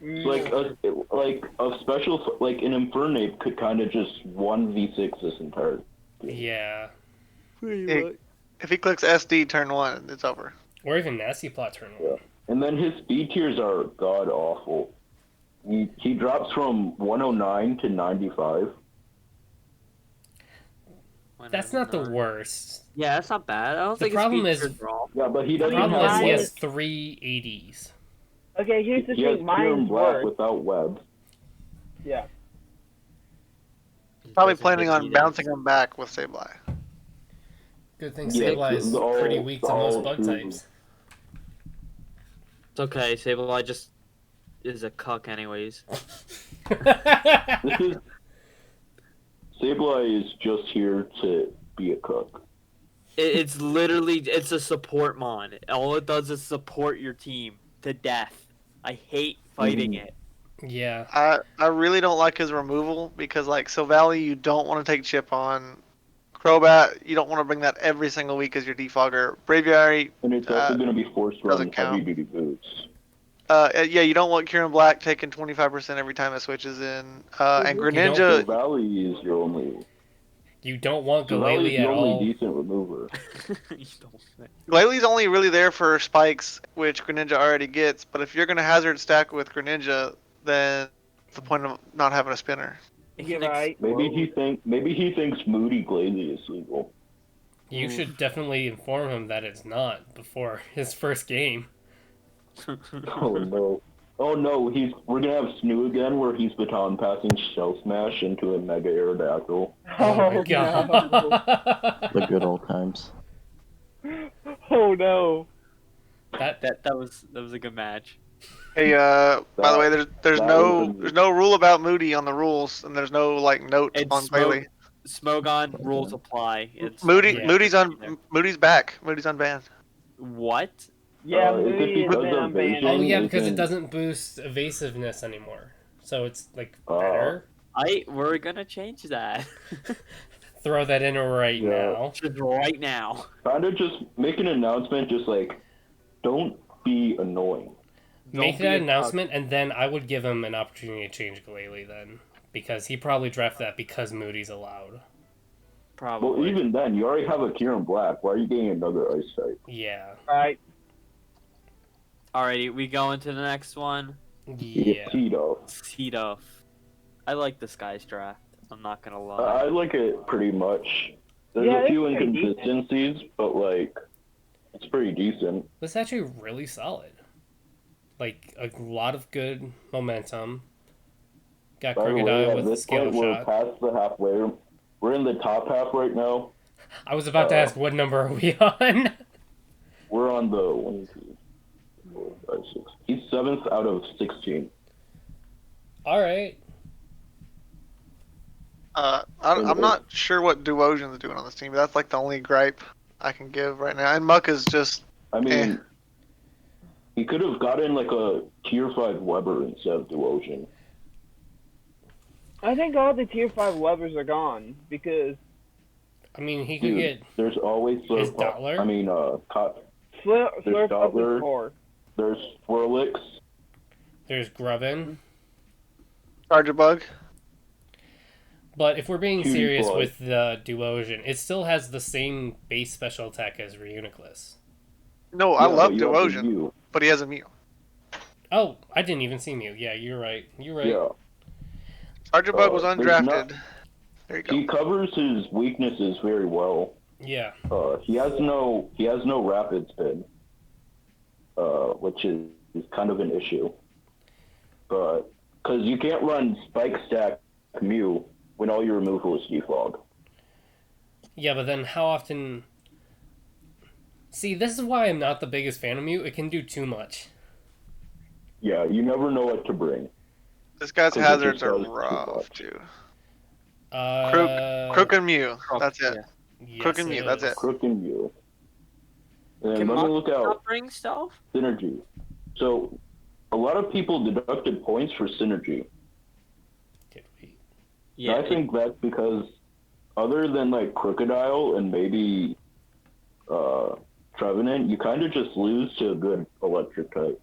Like a special like an Infernape could kind of just 1v6 this entire. Yeah. Hey, if he clicks SD turn 1, it's over. Or even Nasty Plot turn 1. And then his speed tiers are god awful. He drops from 109 to 95. That's not the worst. Yeah, that's not bad. I don't The think problem his is- features are all- Yeah, but he The doesn't problem have is he webs. has 3 80s. Okay, here's the He has thing. Kieran Mine's Black worse. without webs. Yeah. Probably doesn't planning get on needed. bouncing him back with Sableye. Good thing Yeah, Sableye is all- pretty weak to all most bug true. types. It's okay. Sableye just is a cuck anyways. This is Sableye is just here to be a cook. It's a support mon. All it does is support your team to death. I hate fighting it. Yeah. I really don't like his removal because like Silvally you don't want to take chip on. Crobat, you don't want to bring that every single week as your defogger. Braviary, And it's also going to be forced run doesn't count. heavy duty boots. yeah, you don't want Kieran Black taking 25% every time it switches in. And Greninja, Valley is your only. You don't want Valley's Galele the at only all. decent remover. You don't say. Glalie only really there for spikes, which Greninja already gets. But if you're going to hazard stack with Greninja, then what's the point of not having a spinner? You're right. Maybe he thinks Moody Glalie is legal. You should definitely inform him that it's not before his first game. Oh no. Oh no, we're gonna have Snoo again where he's baton passing Shell Smash into a Mega Aerodactyl. Oh my god. The good old times. Oh no. That was a good match. Hey, by the way, there's that no rule about Moody on the rules, and there's no like note It's on Glalie. Smogon rules apply. It's Moody's there. Moody's back. Moody's unbanned. What? Yeah, is it Moody is because been of unbanned. Asian? Oh yeah, because it Isn't- doesn't boost evasiveness anymore. So it's like Oh. better. We're gonna change that. Throw that in right Yeah. now. Just right now. Kind of just make an announcement, just like, don't be annoying. Make Don't be that a announcement, and then I would give him an opportunity to change Galele then. Because he probably drafted that because Moody's allowed. Probably. Well, even then, you already have a Kieran Black. Why are you getting another Ice type? Yeah. Right. Alrighty, we go into the next one. Yeah. Tito. Tito. I like this guy's draft. I'm not gonna lie. I like it pretty much. There's Yeah, a few it's pretty decent. inconsistencies, but like, it's pretty decent. This is actually really solid. Like, a lot of good momentum. Got By the way, Crocodile at with the this scale point, we're shot. past the halfway. We're in the top half right now. I was about to ask, what number are we on? We're on the 1, 2, 4, 5, 6. He's 7th out of 16. All right. I'm not sure what Duosion's doing on this team. But that's like the only gripe I can give right now. And Muck is just. I mean, he could have gotten like a tier 5 Weber instead of Duosion. I think all the tier 5 Webers are gone because I mean, he could Dude, get there's always his Dottler. I mean, Slurp up Dottler. is 4. There's Swirlix. there's Grubbin. Charger Bug. But if we're being Cutie serious Boy. with the Duosion, it still has the same base special attack as Reuniclus. No, I Yeah, love but you have the Duosion, Mew. but he has a Mew. Oh, I didn't even see Mew. Yeah, you're right. You're right. Yeah. Charger Bug was there's undrafted. not- There you go. He covers his weaknesses very well. Yeah. He has no rapid spin, which is kind of an issue. But because you can't run Spike Stack Mew when all your removal is defog. Yeah, but then how often... See, this is why I'm not the biggest fan of Mew. It can do too much. Yeah, you never know what to bring. This guy's 'Cause it hazards just are does too rough, much. too. Uh, Crook and Mew. That's it. yes, Crook and Mew, that's it. Crook and Mew. And Can let me Muck look out not bring stuff? Synergy. So, a lot of people deducted points for Synergy. Did we? Yeah. I think that's because other than like Crocodile and maybe Trevenant, you kind of just lose to a good electric type.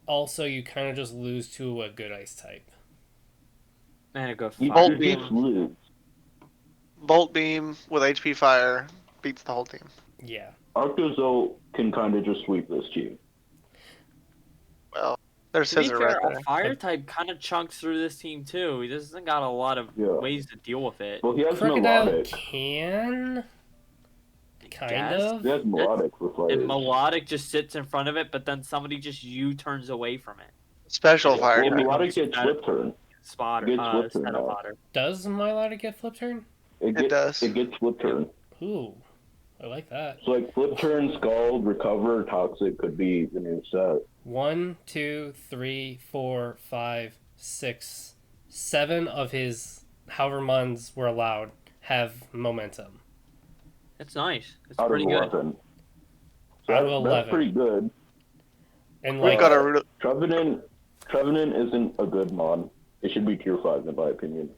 Also, you kind of just lose to a good ice type. And go You Bolt just Beam. lose. Bolt Beam with HP Fire beats the whole team. Yeah. Arctozolt can kind of just sweep this team. Well, there's To be Scissor fair, right a there. fire type kind of chunks through this team too. He doesn't got a lot of Yeah. ways to deal with it. Well, he has Crocodile melodic. can... Kind Guess. of. He has melodic for fires. And melodic just sits in front of it, but then somebody just U-turns away from it. Special Fire Well, type. melodic gets flip turn. Spotter. Gets flip turn Set now. spotter. Does Mylota get flip turn? It does. It gets flip turn. Ooh. I like that. So like flip turn, Scald, Recover, Toxic could be the new set. 1, 2, 3, 4, 5, 6, 7 of his however mons were allowed have momentum. It's nice. It's Out pretty of good. 11. So Out of that's 11. pretty good. And We've like, got a Trevenant isn't a good mon. It should be tier 5 in my opinion.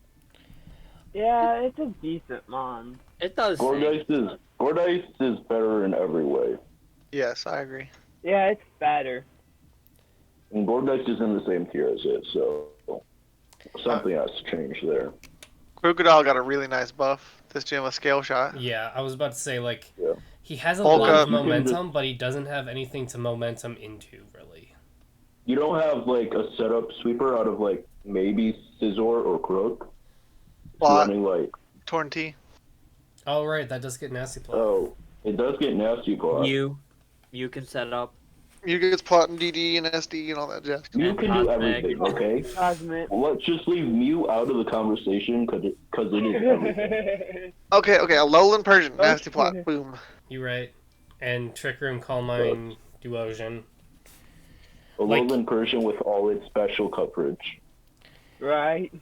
Yeah, it's a decent mon. It does. Gordice is better in every way. Yes, I agree. Yeah, it's fatter. And Gordice is in the same tier as it, so something has to change there. Crocodile got a really nice buff. This gym with Scale Shot. yeah, I was about to say, like, Yeah. he has a Bulk lot up. of momentum, but he doesn't have anything to momentum into, really. You don't have like a setup sweeper out of like maybe Scizor or Croak. Plot. Running like, Torn T. Oh, right, that does get nasty play. oh, it does get nasty plot. You can set it up. You gets plot and DD and SD and all that jazz. You and can do Cosmic. everything, okay? Cosmic. Let's just leave Mew out of the conversation because it is everything. Okay, a Lowland Persian. Nasty plot. Boom. You're right. And Trick Room, Calm Mind, Duosion. A Like- Lowland Persian with all its special coverage. Right.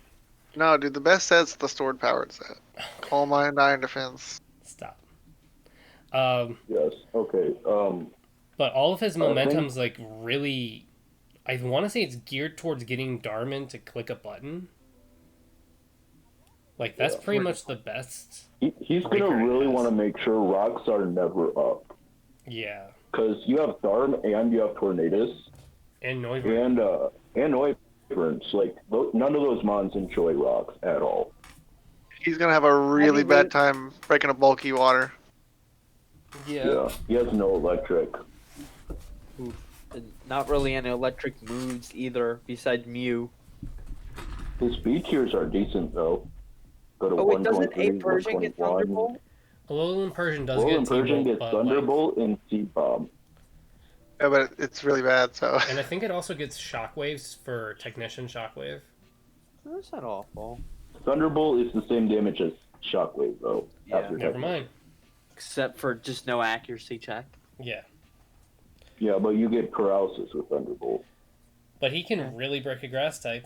No, dude, the best set's the stored powered set. All Mind, Iron Defense. Stop. Yes. Okay. But all of his I think- momentum's like really. I want to say it's geared towards getting Darman to click a button. Like that's Yeah. pretty much the best. He's gonna Breaker really has. want to make sure rocks are never up Yeah, because you have Darm and you have Tornadus and Noivern. and Noivern. Like none of those mons enjoy rocks at all. He's gonna have a really bad time breaking a bulky water. Yeah. He has no electric. And not really any electric moves either, besides Mew. His speed tiers are decent though. Go to Oh wait, doesn't 123, a Persian get 121. Thunderbolt? Alolan Persian does Roland get Persian T-Bolt, gets but Thunderbolt and Seed Bomb. Yeah, but it's really bad. So and I think it also gets Shockwaves for Technician Shockwave. That's not awful. Thunderbolt is the same damage as Shockwave though. Yeah, after Never Technic. mind. Except for just no accuracy check. Yeah. Yeah, but you get paralysis with Thunderbolt. But he can really break a grass type.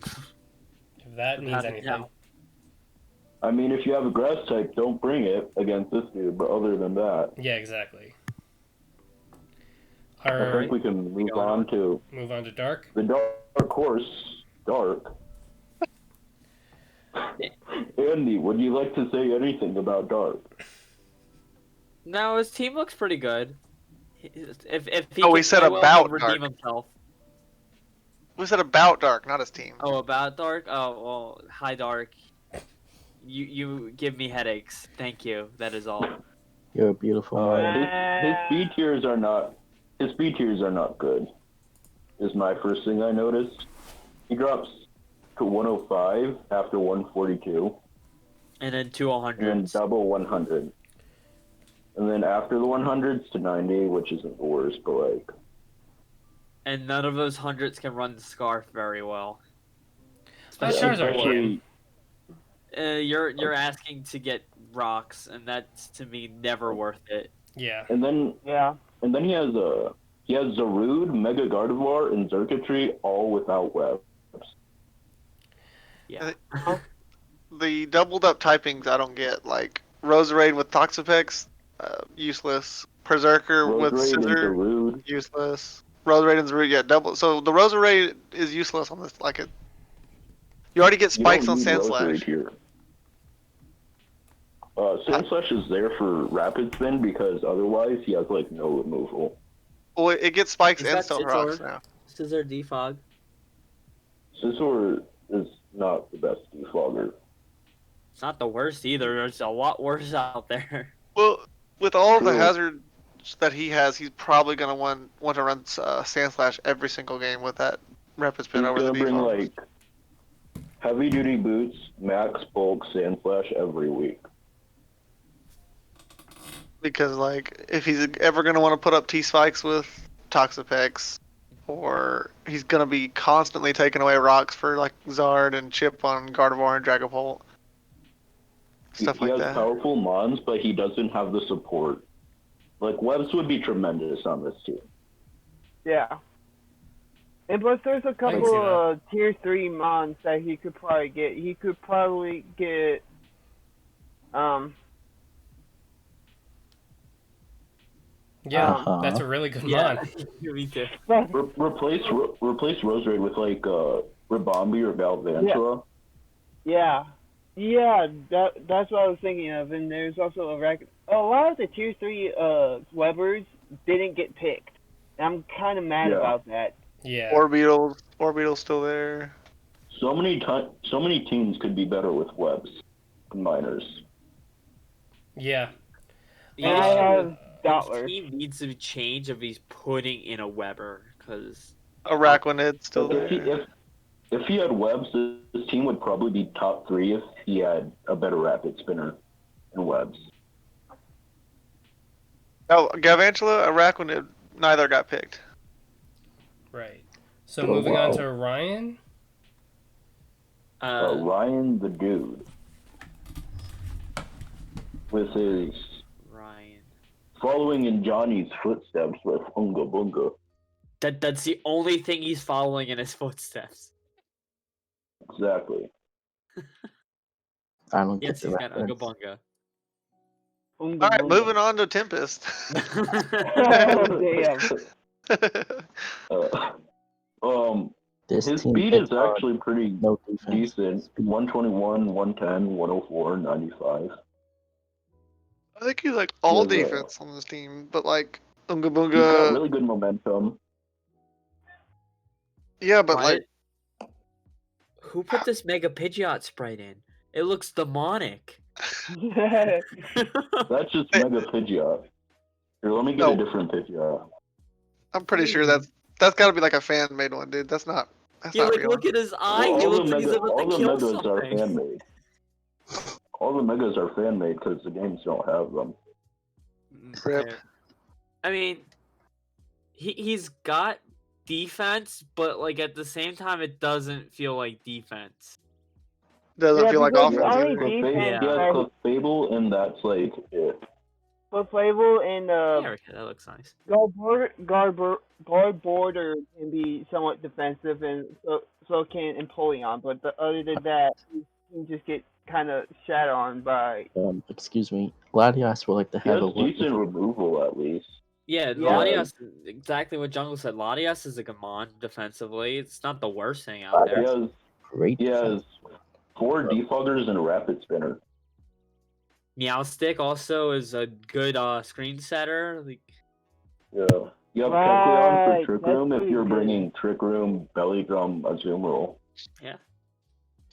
If that means anything. I mean, if you have a grass type, don't bring it against this dude, but other than that... Yeah, exactly. I think we can move on to Dark. The dark horse, Dark. Andy, would you like to say anything about Dark? No, his team looks pretty good. If he we said about redeem Dark. himself. We said about Dark, not his team. Oh, about Dark? Oh, well, hi Dark. You give me headaches. Thank you. That is all. You're a beautiful man. His speed tiers are not. His speed tiers are not good. Is my first thing I noticed. He drops to 105 after 142. And then 2 100s. And double 100. And then after the 100s to 90, which isn't the worst, but like. And none of those hundreds can run the Scarf very well. Charizard can. You're asking to get rocks, and that's to me never worth it. Yeah. And then he has Zarude, Mega Gardevoir, and Xurkitree all without webs. Yeah. The doubled up typings I don't get, like Roserade with Toxapex, useless. Berserker with Scissor, useless. Roserade and Zarude, yeah, double. So the Roserade is useless on this. Like it, you already get spikes on Sandslash. Sandslash is there for Rapid Spin because otherwise he has like no removal. Well, it gets spikes and Stone Rocks now. Scissor defog. Scissor is not the best defogger. It's not the worst either. There's a lot worse out there. Well, with all of the hazards that he has, he's probably gonna want to run Sandslash every single game with that Rapid Spin over the bring default. like heavy duty boots, max bulk, Sandslash every week. Because like if he's ever gonna want to put up T-Spikes with Toxapex, or he's gonna be constantly taking away rocks for like Zard and Chip on Gardevoir and Dragapult. Stuff like that. He has powerful mons, but he doesn't have the support. Like, webs would be tremendous on this team. Yeah. And plus, there's a couple of tier 3 mons that he could probably get. He could probably get, Yeah, that's a really good mon. Me too. Replace Roserade with, like, Ribombee or Galvantula. Yeah. Yeah, that's what I was thinking of. And there's also a lot of the tier 3 Webbers didn't get picked. And I'm kind of mad about that. Yeah. Orbeetle's still there. So many teams could be better with webs and miners. Yeah. And I have Dottler. He needs to change if he's putting in a Weber, because Araquanid's still there. If he had webs, his team would probably be top 3 if he had a better rapid spinner and webs. Oh, Galvantula, Araquanid, neither got picked. Right. So moving on to Ryan. Ryan the dude. With his following in Johnny's footsteps with Unga Bunga. That's the only thing he's following in his footsteps. Exactly. I don't get Yes, he's got Unga Bunga. Alright, moving on to Tempest. His speed is actually pretty decent. 121, 110, 104, 95. I think he's like all defense on this team, but like Unga Bunga. He's got really good momentum. Yeah, but like, who put this Mega Pidgeot sprite in? It looks demonic. That's just Mega Pidgeot. Here, let me get a different Pidgeot. I'm pretty sure that's got to be like a fan made one, dude. That's not like, real. Look at his eye. Well, He looks like he's about to kill something. Are fan made. All the Megas are fan made because the games don't have them. Rip. I mean, he's got defense, but like at the same time, it doesn't feel like defense. Doesn't feel like offense. He has Clefable, and that's like it. Fable and Yeah, that looks nice. guard border can be somewhat defensive, and so can Empoleon. But other than that, you can just get kind of shat on by. Excuse me. Latias would like to He have has a word. decent removal at least. Yeah, Yeah. Latias, exactly what Jungle said. Latias is a good mon defensively. It's not the worst thing out He there. has Great. he has defense. 4 defoggers and a rapid spinner. Meowstick also is a good screen setter. Like, Yeah. You have Right, Kecleon for Trick that's Room if pretty you're good. bringing Trick Room, Belly Drum, a Zoom Roll.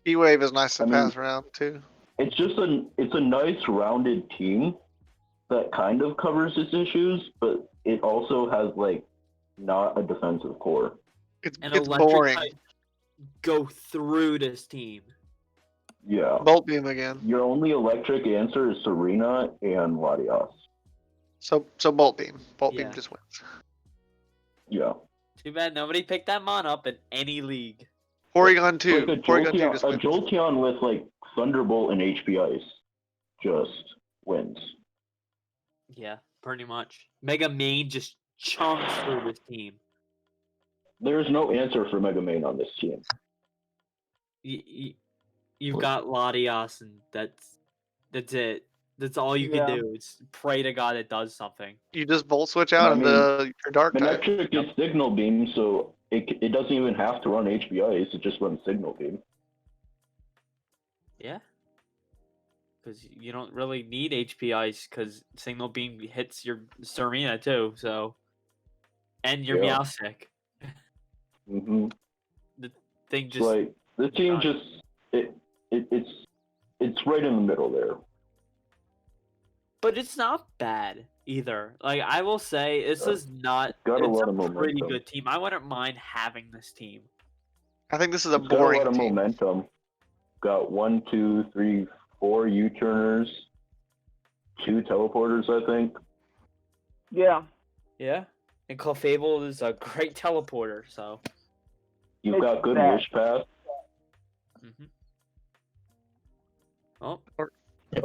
E-Wave is nice to I mean- pass around too. It's just it's a nice rounded team that kind of covers its issues, but it also has like not a defensive core. It's an it's electric boring. type go through this team. Yeah. Bolt Beam again. Your only electric answer is Serena and Latias. So Bolt Beam. Bolt Yeah. Beam just wins. Yeah. Too bad nobody picked that mon up in any league. Porygon 2. Like a Porygon 2 Jolteon, just a wins. Jolteon with like Thunderbolt and HP Ice just wins. Yeah, pretty much. Mega Main just chunks through this team. There's no answer for Mega Man on this team. You've got Latias, and that's it. That's all you Yeah. can do. It's pray to God it does something. You just Volt Switch out I mean, into your Dark type. Manectric is Signal Beam, so it doesn't even have to run HP Ice, it just runs Signal Beam. Yeah. Because you don't really need HP Ice, because Signal Beam hits your Serena too, so. And your Yeah. Meowstic. Mm-hmm. Thing just. Like, the team just, it's right in the middle there. But it's not bad either. Like, I will say, this Yeah. is not. Got a It's lot a of pretty momentum. good team. I wouldn't mind having this team. I think this is a It's got a boring lot of team. momentum. Got 1, 2, 3, 4 U-turners, 2 teleporters, I think. Yeah. Yeah. And Clefable is a great teleporter, so. You've It's got good bad. Wish Pass. Mm-hmm. Oh,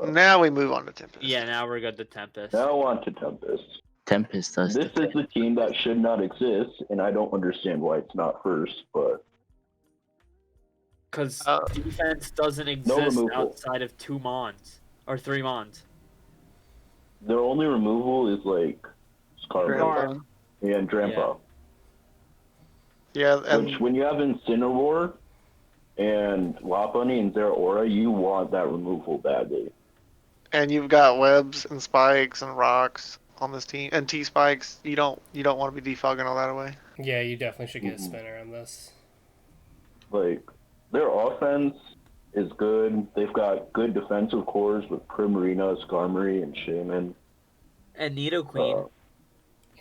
Now we move on to Tempest. yeah, now we're good to Tempest. Now on to Tempest. Tempest does This the is the team that should not exist, and I don't understand why it's not first, but Because Uh, defense doesn't no exist removal. outside of 2 Mons. Or 3 Mons. their only removal is like Scarlet Grandpa. and Grandpa. Yeah, and Which, when you have Incineroar and Lopunny and Zeraora, you want that removal badly. you've got webs and spikes and rocks on this team and T spikes. You don't want to be defogging all that away. Yeah, you definitely should get a Mhm. spinner on this. Like, their offense is good. They've got good defensive cores with Primarina, Skarmory, and Shaman. And Nidoqueen.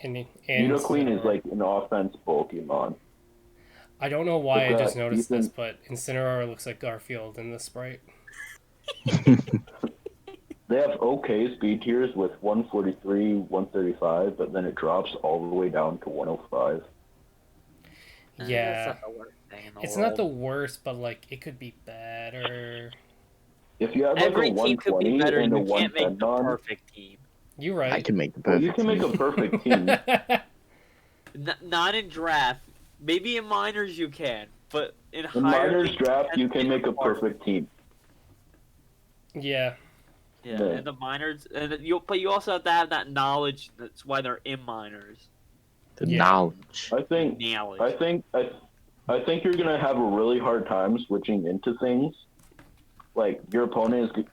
And Nidoqueen is Incineroar. like an offense Pokemon. I don't know why I They've just got noticed this, decent- but Incineroar looks like Garfield in this sprite. They have okay speed tiers with 143, 135, but then it drops all the way down to 105. Yeah. That's not the worst thing in the It's world. not the worst, but like it could be better. If you have like Every a team could 120 be better. and a You can't make 110 the on, perfect team. You're right. I can make the well, perfect you can make team. a perfect team. Not in draft. Maybe in minors you can, but in In higher minors leagues, draft, that's you can make a hard. perfect team. Yeah. Yeah, Yeah. in the minors, but you also have to have that knowledge. That's why they're in minors. The Yeah. knowledge. I think Knowledge. I think you're gonna have a really hard time switching into things. Like your opponent is,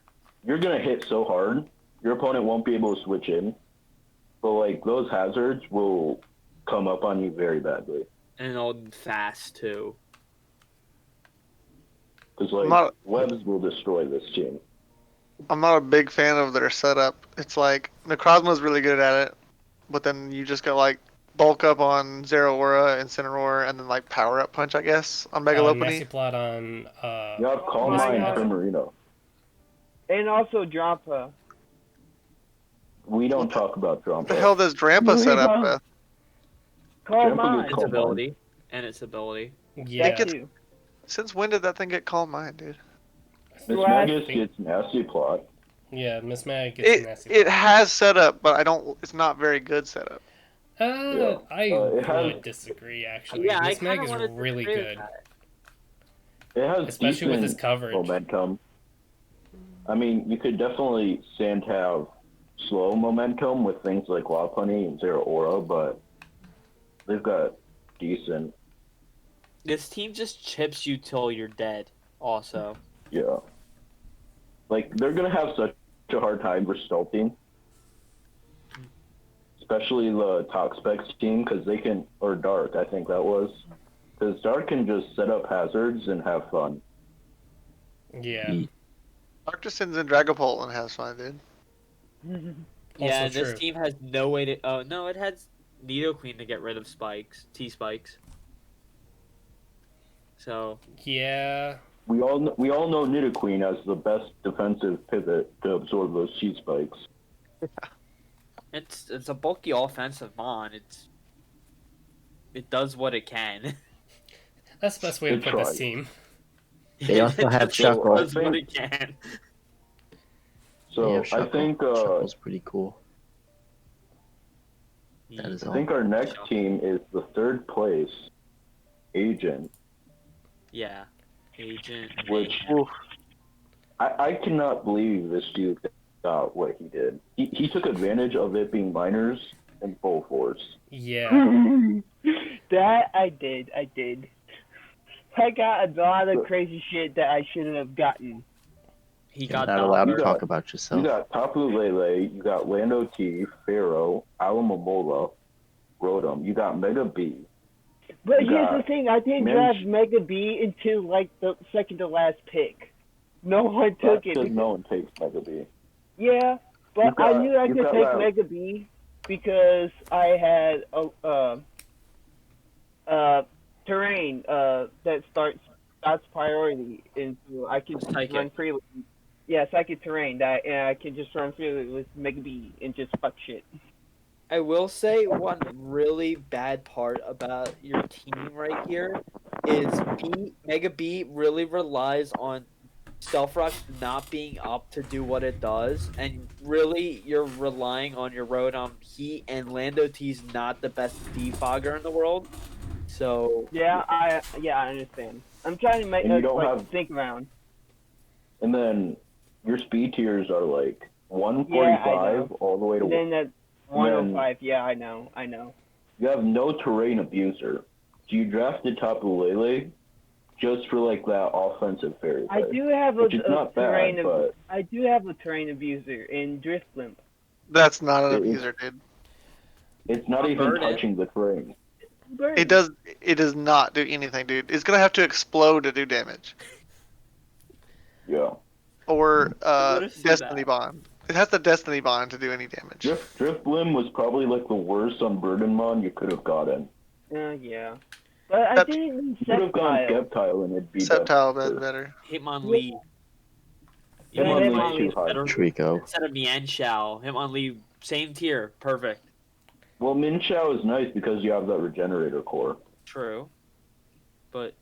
you're gonna hit so hard, your opponent won't be able to switch in. But like those hazards will come up on you very badly. And all fast too. Because like Not- webs will destroy this team. I'm not a big fan of their setup. It's like Necrozma's really good at it, but then you just got like bulk up on Zeraora, Incineroar, and then like power up punch, I guess, on Mega Messy Lopunny. plot on You have Calm my Mind God. Primarina. And also Drampa. We don't talk about What Drampa. the hell does Drampa set up Yeah. with? Call Drampa mine. gets Its Calm ability. And its ability. yeah. Thank you. Since when did that thing get Calm Mind, dude? Miss Last Magus thing- gets Nasty Plot. Yeah, Miss Mag gets nasty. It has setup, but I don't. It's not very good setup. I it has- would disagree, actually. Yeah, I Miss Mag kinda is wanna really disagree with good. that. It has Especially with his decent coverage. momentum. I mean, you could definitely stand to have slow momentum with things like Lopunny and Zeraora, but they've got decent. This team just chips you till you're dead. Also, Yeah. Like, they're going to have such a hard time resulting. Especially the Talk Specs team, because they can, or Dark, I think that was. Because Dark can just set up hazards and have fun. Yeah. Dark just sends in Dragapult and has fun, dude. yeah, Also this true. team has no way to. Oh no, it has Nidoqueen to get rid of spikes, T-spikes. So Yeah. We all know Nidoqueen as the best defensive pivot to absorb those cheat spikes. it's a bulky offensive mon. It does what it can. That's the best way to It put this tried. team. They also It have just Shuckle. does what it can. So Yeah, I think Shuckle's pretty cool. That is I all. think our next team is the third place Agent, Yeah, Agent. which I cannot believe this dude got what he did. He took advantage of it being minors in full force. Yeah. That I did. I got a lot of crazy shit that I shouldn't have gotten. He You're got not allowed to dollar. talk about You yourself. got Tapu Lele, you got Lando T, Pharaoh, Alamomola, Rotom, you got Mega B. But You here's got the thing, I didn't Minch. draft Mega B until like the second to last pick. No one took That's it. because no one takes Mega B. Yeah, but You've got- I knew I you've could got take that- Mega B because I had terrain that that's priority, and so I can Psychic. run freely. Yeah, psychic terrain that, and I can just run freely with Mega B and just fuck shit. I will say one really bad part about your team right here is Mega B really relies on Stealth Rock not being up to do what it does, and really you're relying on your Rotom Heat, and Lando T's not the best defogger in the world. So Yeah, I understand. I'm trying to make And you don't like have- think around. And then your speed tiers are like Yeah, 145 all the way to And then that then- 105. Yeah, I know. You have no terrain abuser. So you drafted Tapu Lele just for like that offensive fairy I type, do have which is not terrain bad, but I do have a terrain abuser in Drift Limp. That's not an It- abuser, dude. it's not A even burden. touching the terrain. It does not do anything, dude. It's gonna have to explode to do damage. Yeah. Or Notice Destiny that. Bond. It has the Destiny Bond to do any damage. Drift Limb was probably like the worst Unburdenmon you could have gotten. Yeah. But I That- didn't need You could have gone Sceptile. Sceptile and it'd be Sceptile better. been better. Hitmonlee. Yeah, Hitmonlee's too high. Trico. Instead of Mienshao, Hitmonlee, same tier, perfect. Well, Minchao is nice because you have that regenerator core. True. But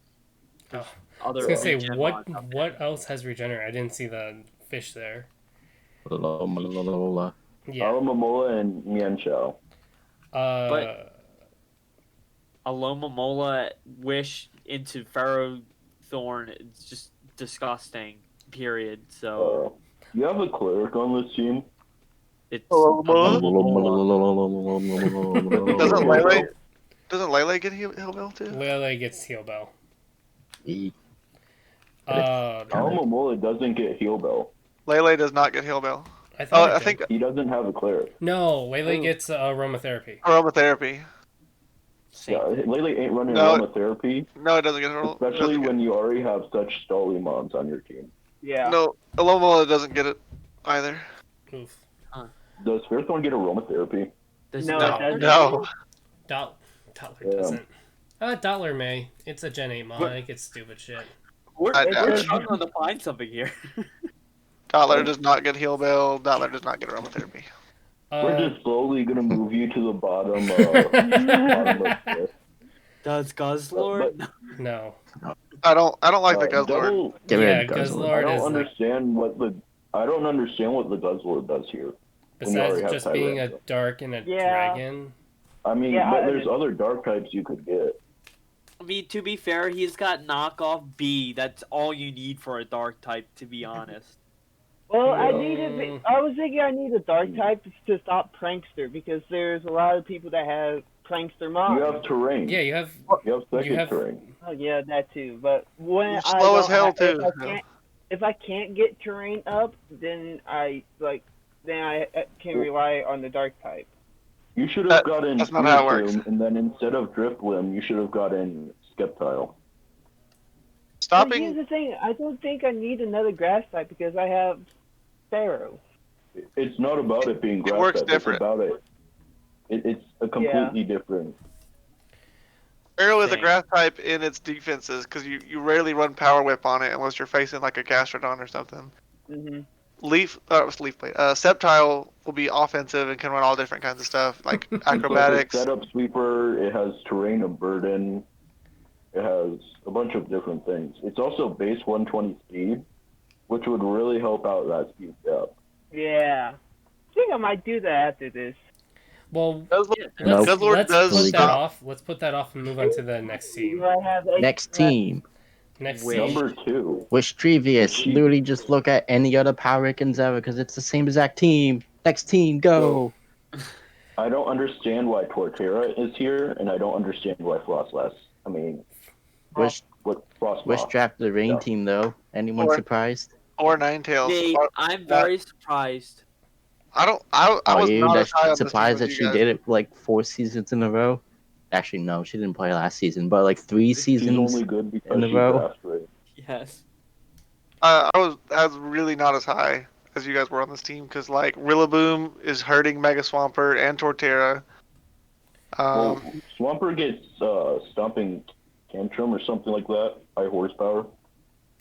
Oh, I other was gonna say regen what mods out there. what else has regenerate? I didn't see the fish there. Yeah. Alamomola and Mienshao. But- Alomomola Wish into Pharaoh Thorn, it's just disgusting. Period. So You have a cleric on this team. it's Alomomola? Alomomola. Doesn't Lele get Hillbill too? Lele gets heal bell. E. Alamomola doesn't get heal bell. Lele does not get Hillbill. I thought Oh, it I did. think He doesn't have a cleric. No, Lele Oh. gets aromatherapy. aromatherapy. Yeah, Lele ain't running No. aromatherapy, No, it doesn't get especially when you already have such Stallymons on your team. Yeah. No, Alomomola doesn't get it either. Oof. Does Fairthorn get aromatherapy? There's No, No, it doesn't. no. Dottler Yeah. doesn't. Dottler may. It's a Gen 8 mod. It gets stupid shit. We're I doubt it. struggling to find something here. Dottler does not get Hillbill. Dottler does not get aromatherapy. We're just slowly gonna move you to the bottom, bottom of this. Does Guzzlord? no. I don't like the Guzzlord. Double, Get Yeah, rid of because Guzzlord. I Lord don't is like, understand what the I don't understand what the Guzzler does here. when you Besides already have just being a Tyranitar. dark and a Yeah. dragon. I mean, Yeah, but there's other dark types you could get. I mean, to be fair, he's got knockoff B. That's all you need for a dark type, to be honest. Well, I Mm. was thinking I need a dark type to stop Prankster because there's a lot of people that have Prankster mobs. You have terrain. Yeah, you have. You have second you have- terrain. Oh yeah, that too. But when You're I slow don't as hell, have- too. if I can't get terrain up, then I can rely on the dark type. You should have gotten that's not how it works. Spiritomb, and then instead of Driftblim, you should have gotten Sceptile. But Stopping. here's the thing: I don't think I need another grass type because I have Pharaoh. It's not about it being grass works type, different. It's about it. It's a completely different. Arrow is a Same. grass type in its defenses because you rarely run Power Whip on it unless you're facing like a Gastrodon or something. Mhm. Leaf Blade. Sceptile will be offensive and can run all different kinds of stuff like acrobatics. It's a setup sweeper. It has terrain of burden. It has a bunch of different things. It's also base 120 speed, which would really help out that speed gap. Yeah. I think I might do that after this. Well, Guzzlord let's does put that stop. off. Let's put that off and move on to the next team. Do I have a Next team. Next Wait. team. Number 2. Wish Trevious. Literally just look at any other power rankings ever because it's the same exact team. Next team, go. I don't understand why Torterra is here, and I don't understand why Frostlass. I mean, Wish Frostmoth. drafted the rain Yeah. team though. Anyone Or- surprised? Or Ninetales. Nate, I'm very surprised. I was Are you not as high on this team surprised as that you she guys. did it like 4 seasons in a row? Actually, no, she didn't play last season, but like 3 She's seasons. only good because in a she row. drafts right. Yes. I was really not as high as you guys were on this team because like Rillaboom is hurting Mega Swampert and Torterra. Well, Swampert gets Stomping Tantrum or something like that, high horsepower.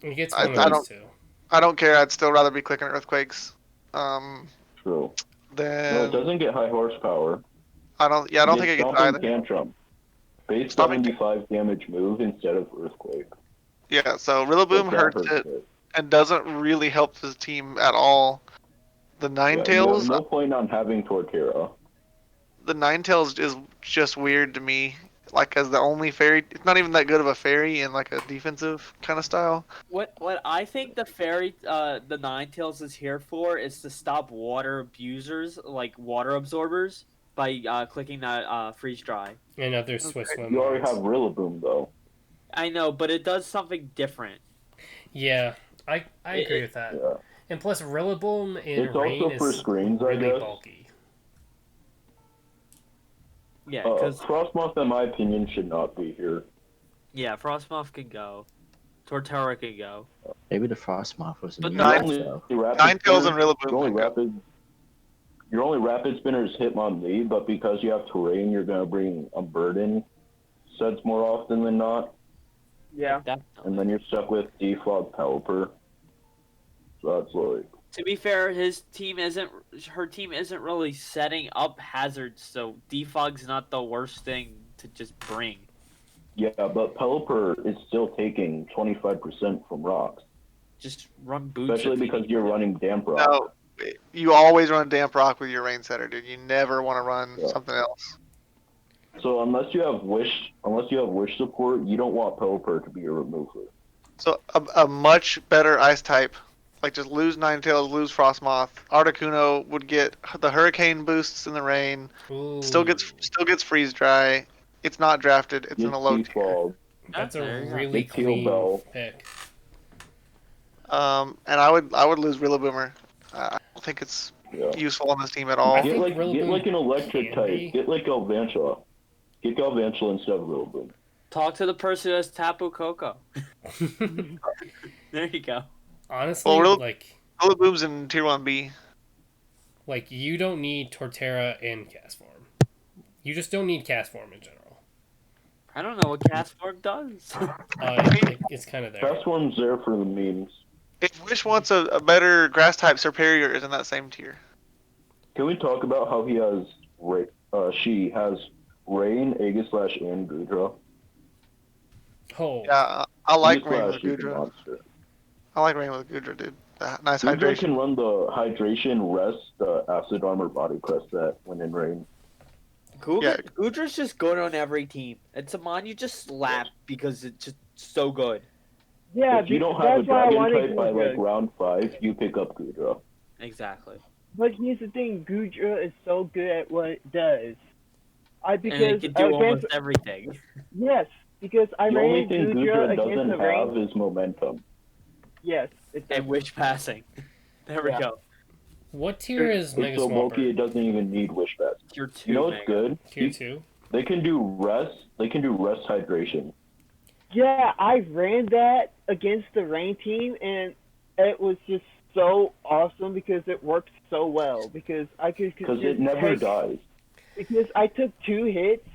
He gets I one of those don't- two. I don't care. I'd still rather be clicking Earthquakes. True. Then No, it doesn't get high horsepower. I don't think it gets Stomping either. Tantrum. Base Stomping 75 damage move instead of Earthquake. Yeah, so Rillaboom But that hurts it it. and doesn't really help the team at all. The Yeah, you Ninetales, have no point on having Torterra. the Ninetales is just weird to me. Like as the only fairy, it's not even that good of a fairy in like a defensive kind of style. What I think the the Ninetales is here for is to stop water abusers, like water absorbers, by clicking that freeze dry. And other Swiss swim. You already mods. have Rillaboom, though. I know, but it does something different. Yeah, I agree with that. Yeah. And plus, Rillaboom in It's rain also for is screens, I really guess. bulky. Yeah, because Frostmoth, in my opinion, should not be here. Frostmoth can go, Torterra can go. Maybe the Frostmoth was But new Nine- though. Ninetales and Rillaboom. Your only can go. rapid spinner is Hitmonlee, but because you have terrain, you're gonna bring a burden sets more often than not, Yeah. Definitely. and then you're stuck with Defog Pelipper. So that's like, To be fair, her team isn't really setting up hazards, so defog's not the worst thing to just bring. yeah, but Pelipper is still taking 25% from rocks, Just run boots. especially if you because need you're to. running Damp Rock. No, you always run Damp Rock with your Rain Setter, dude. You never want to run Yeah. something else. So unless you have wish support, you don't want Pelipper to be your remover. So a much better Ice type, like just lose Ninetales, lose Frostmoth. Articuno would get the Hurricane boosts in the rain. Ooh, Still gets freeze dry. It's not drafted. It's in Get a low tier. Defog. That's There a you go. really Get Teal clean Bell. pick. And I would lose Rillaboom. I don't think it's Yeah. useful on this team at I all. think Get Rillaboom like an electric can be. type. Get like Galvantula. Get Galvantula instead of Rillaboom. Talk to the person who has Tapu Koko. There you go. Honestly, Well, Oh, Rillaboom's in tier 1B. like you don't need Torterra and Castform. You just don't need Castform in general. I don't know what Castform does. It's kind of there. Castform's there for the memes. If Wish wants a better grass type, Superior is in that same tier. Can we talk about how she has Rain, Aegislash, and Goodra? Oh, Yeah, I like Rain Aegislash with is a Goodra. monster. I like Rain with Goodra, dude. Nice Gudra hydration. can run the hydration rest, acid armor body crest set when in range. Gudra's just good on every team. And Saman you just slap because it's just so good. Yeah, If you don't have a that's why I dragon wanted type by Gudra. like round 5, you pick up Gudra. Exactly. But here's the thing, Gudra is so good at what it does. And Because it can do against, almost everything. yes, because I The only ran thing Gudra Gudra against doesn't the range. have is momentum. Yes, it does. And wish passing. There we Yeah. go. What tier is It's Mega so bulky it Swampert? doesn't even need wish pass. Tier 2. You know what's good? Tier 2? They can do rest. They can do rest hydration. Yeah, I ran that against the rain team, and it was just so awesome because it worked so well. Because I could Because just it never take- dies. Because I took 2 hits,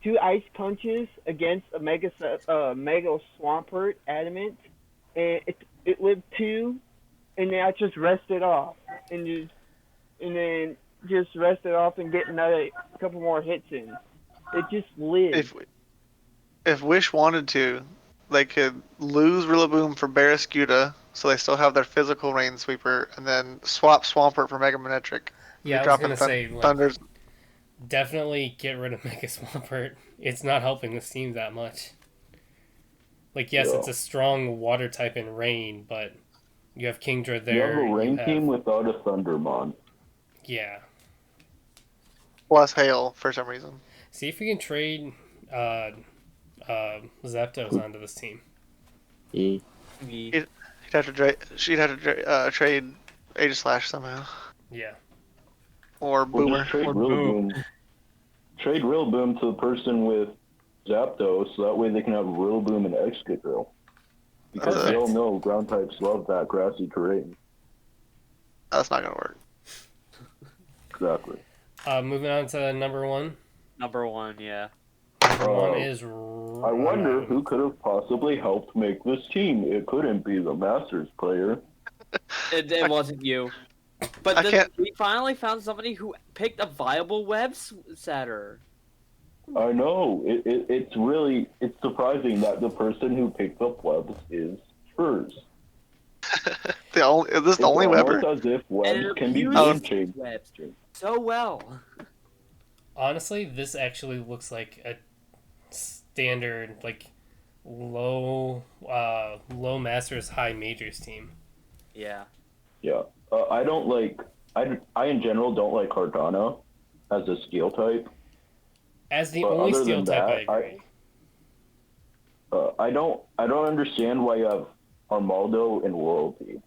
2 ice punches against a mega Swampert adamant, and it lived 2, and then I just rested off, and then just rested off and get another couple more hits in. It just lived. If Wish wanted to, they could lose Rillaboom for Barraskewda, so they still have their physical Rain Sweeper, and then swap Swampert for Mega Manetric. Yeah, I was Dropping gonna say, like, Thunders. definitely get rid of Mega Swampert. It's not helping this team that much. Like, yes, Yeah. it's a strong water type in rain, but you have Kingdra there. You have a rain have- team without a Thundermon. Yeah. Plus Hail for some reason. See if we can trade Zapdos onto this team. E. She'd have to trade Aegislash somehow. Yeah. Or We'll Boomer. just trade Or Rillaboom. Trade Rillaboom to the person with Zapdos, so that way they can have Rillaboom and Excadrill. Because Perfect. they all know ground types love that grassy terrain. That's not gonna work. Exactly. Moving on to number 1. Number 1, yeah. Number 1 is... I wonder who could have possibly helped make this team. It couldn't be the Masters player. It wasn't you. But I can't- we finally found somebody who picked a viable web setter. I know. It's surprising that the person who picked up webs is hers. Is this the It's only almost Weber? as if And webs it can be abuses game changed. webs so well. Honestly, this actually looks like a standard, like, low Masters, high Majors team. Yeah. Yeah. I don't like... I in general don't like Cardano as a steel type. As the But only other steel than type, that, I agree. I don't understand why you have Armaldo and Loyalty.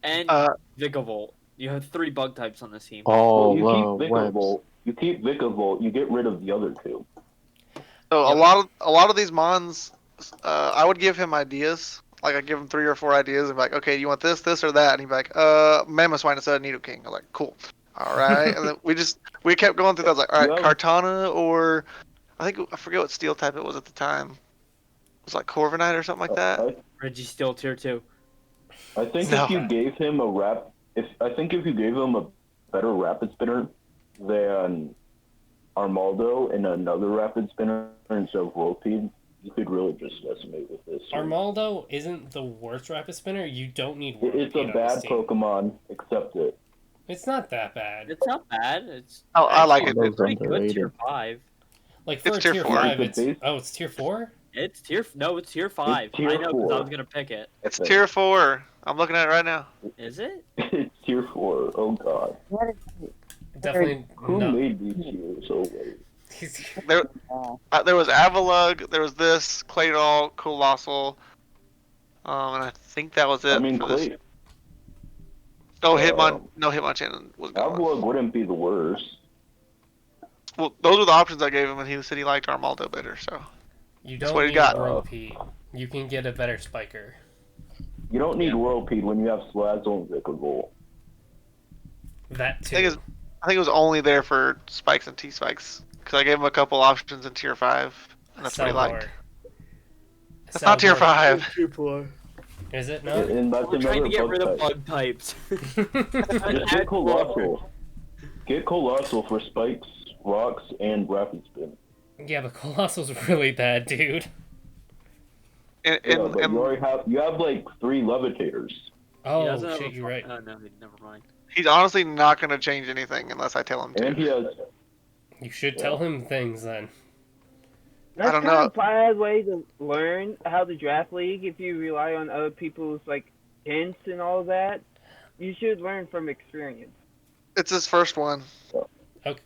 And Vikavolt. You have 3 bug types on this team. Oh, you whoa, keep webs. Vikavolt. You keep Vikavolt. You get rid of the other 2. So Yep. a lot of these mons, I would give him ideas. Like I give him 3 or 4 ideas and be like, okay, you want this, this, or that? And he'd be like, Mamoswine instead of Nidoking. I'm like, cool. All right. And then we kept going through that. I was like, all right, Yeah. Kartana or I forget what steel type it was at the time. It was like Corviknight or something like that. Reggie still tier 2. I think No. if you gave him if you gave him a better rapid spinner than Armaldo and another rapid spinner instead of Whirlpeed, you could really just decimate with this. Armaldo isn't the worst rapid spinner. You don't need It's Whirlpeed a on bad this team. Pokemon, accept it. It's not that bad. It's not bad. It's I like it. Those It's pretty good underrated. tier 5. Like, for It's a tier tier 4. 5, It's a base- it's tier 4? It's tier 5. tier I know because I 4. was gonna pick it. It's tier 4. I'm looking at it right now. Is it? It's tier 4. Oh god. Definitely Who no. made these tiers? Oh wait. There was Avalugg, there was this, Claydol, Colossal, and I think that was it. I mean, for this. Clay. No Hitmonchan was gone. Avalugg wouldn't be the worst. Well, those were the options I gave him, and he said he liked Armaldo better. So You That's don't what he need got. Whirlpeed. You can get a better spiker. You don't need Whirlpeed when you have Slazzle and Vikavolt. That I too. think it was only there for spikes and T spikes because I gave him a couple options in tier 5, and that's what he liked. Salvor. That's not tier Salvor. 5. Tier 4. Is it? No? And that's We're trying another to get rid of type. bug types. Just get Colossal. Get Colossal for spikes, rocks, and rapid spin. Yeah, but Colossal's really bad, dude. And Yeah, but you already have like 3 levitators. He Oh doesn't have shit, a you're right. Oh no, never mind. He's honestly not going to change anything unless I tell him And to. he has. You should tell him things then. That's don't kind know. of a bad way to learn how to draft league if you rely on other people's like hints and all that. You should learn from experience. It's his first one. Okay.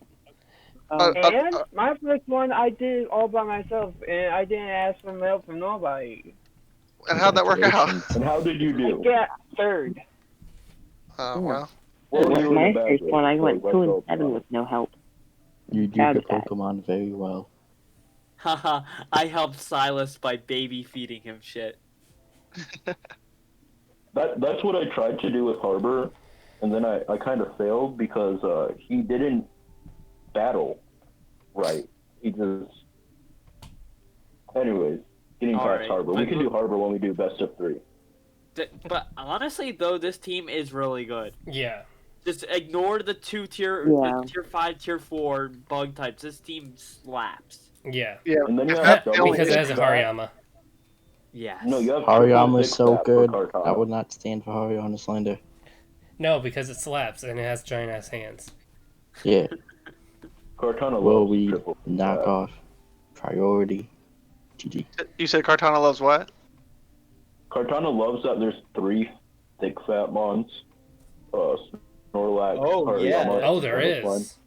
And my first one, I did it all by myself, and I didn't ask for help from nobody. And how'd that work out? And how did you I do? got third. Oh, well. It was you were my in the first back one. I with, went like, 2 and West 7 Coast. with no help. You do Proud your of that. Pokemon very well. Haha, I helped Silas by baby feeding him shit. That's what I tried to do with Harbor, and then I kind of failed because he didn't battle right. He just. Anyways, getting past Alright, Harbor. We but can do Harbor when we do best of 3. But honestly, though, this team is really good. Yeah. Just ignore the tier Yeah. tier 5, tier 4 bug types. This team slaps. Yeah. Yeah. And then you If have that's the only Because it has a issue. Hariyama. Yes. No, you have Hariyama is 6 so stat good. for Kartana. I would not stand for Hariyama Slender. No, because it slaps and it has giant ass hands. Yeah. Cortana Will loves we triple knock stat. off priority? GG. You said Kartana loves what? Cortana loves that there's 3 thick fat mons. Snorlax, Oh, Hariyama, yeah. Oh, there Mamoswine. is.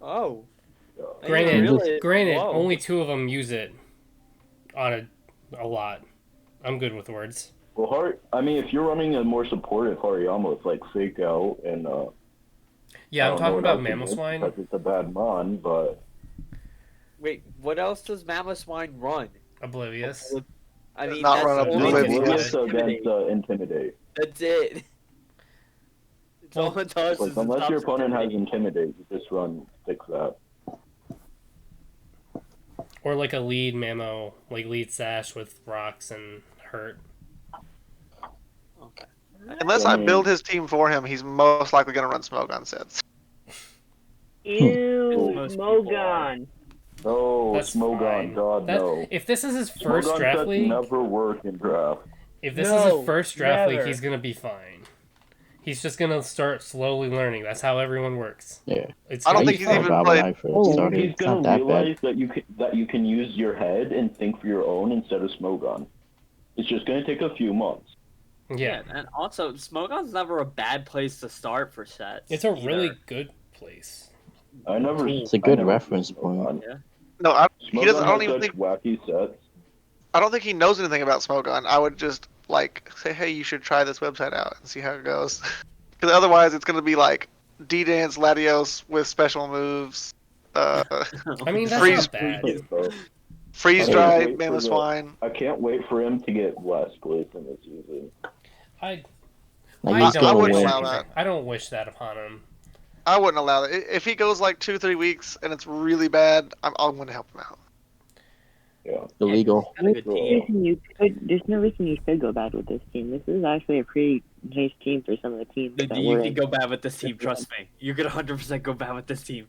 Oh. Yeah. Granted, Whoa. only 2 of them use it on a lot. I'm good with words. Well, I mean, if you're running a more supportive Hariyama with like Fake Out and Yeah, I I'm don't know talking what about else it is, Mamoswine. because it's a bad mon, but Wait, what else does Mamoswine run? Oblivious. I mean, Not that's run the up only to thing Oblivious that's against Intimidate. That's it. It's all it does Like, is unless it your stops opponent has intimidating. Intimidate, you just run Thick Fat. Or like a lead Mamo, like lead Sash with rocks and hurt. Okay. Unless I build his team for him, he's most likely going to run Smogon sets. Ew, Most people Mogon. No, That's Smogon, fine. God, no. If this is his first Smogon draft sets league, never work in draft. if this is No, his first draft never. league, he's gonna be fine. He's just gonna start slowly learning. That's how everyone works. Yeah. It's I don't gonna think be he's fun. even About played- when I first Oh, started. He's It's not gonna that realize bad. that you can use your head and think for your own instead of Smogon. It's just gonna take a few months. Yeah, And also, Smogon's never a bad place to start for sets. it's a either. really good place. It's a good reference point. No, he Smogon doesn't. I don't has even such think. wacky sets. I don't think he knows anything about Smogon. I would just like say, hey, you should try this website out and see how it goes. Because otherwise, it's going to be like D-Dance Latios with special moves. I mean, that's Freeze- not bad. Freeze I dry, can't wait for Mammoth the- Swine. I can't wait for him to get less glaze in this season. I Like, I he's don't gonna wouldn't wish win. allow anything. that. I don't wish that upon him. I wouldn't allow that. If he goes like 2-3 weeks and it's really bad, I'm going to help him out. Yeah. Illegal. Got a good team. There's no reason you could go bad with this team. This is actually a pretty nice team for some of the teams that You we're can in. go bad with this team, trust me. You could 100% go bad with this team.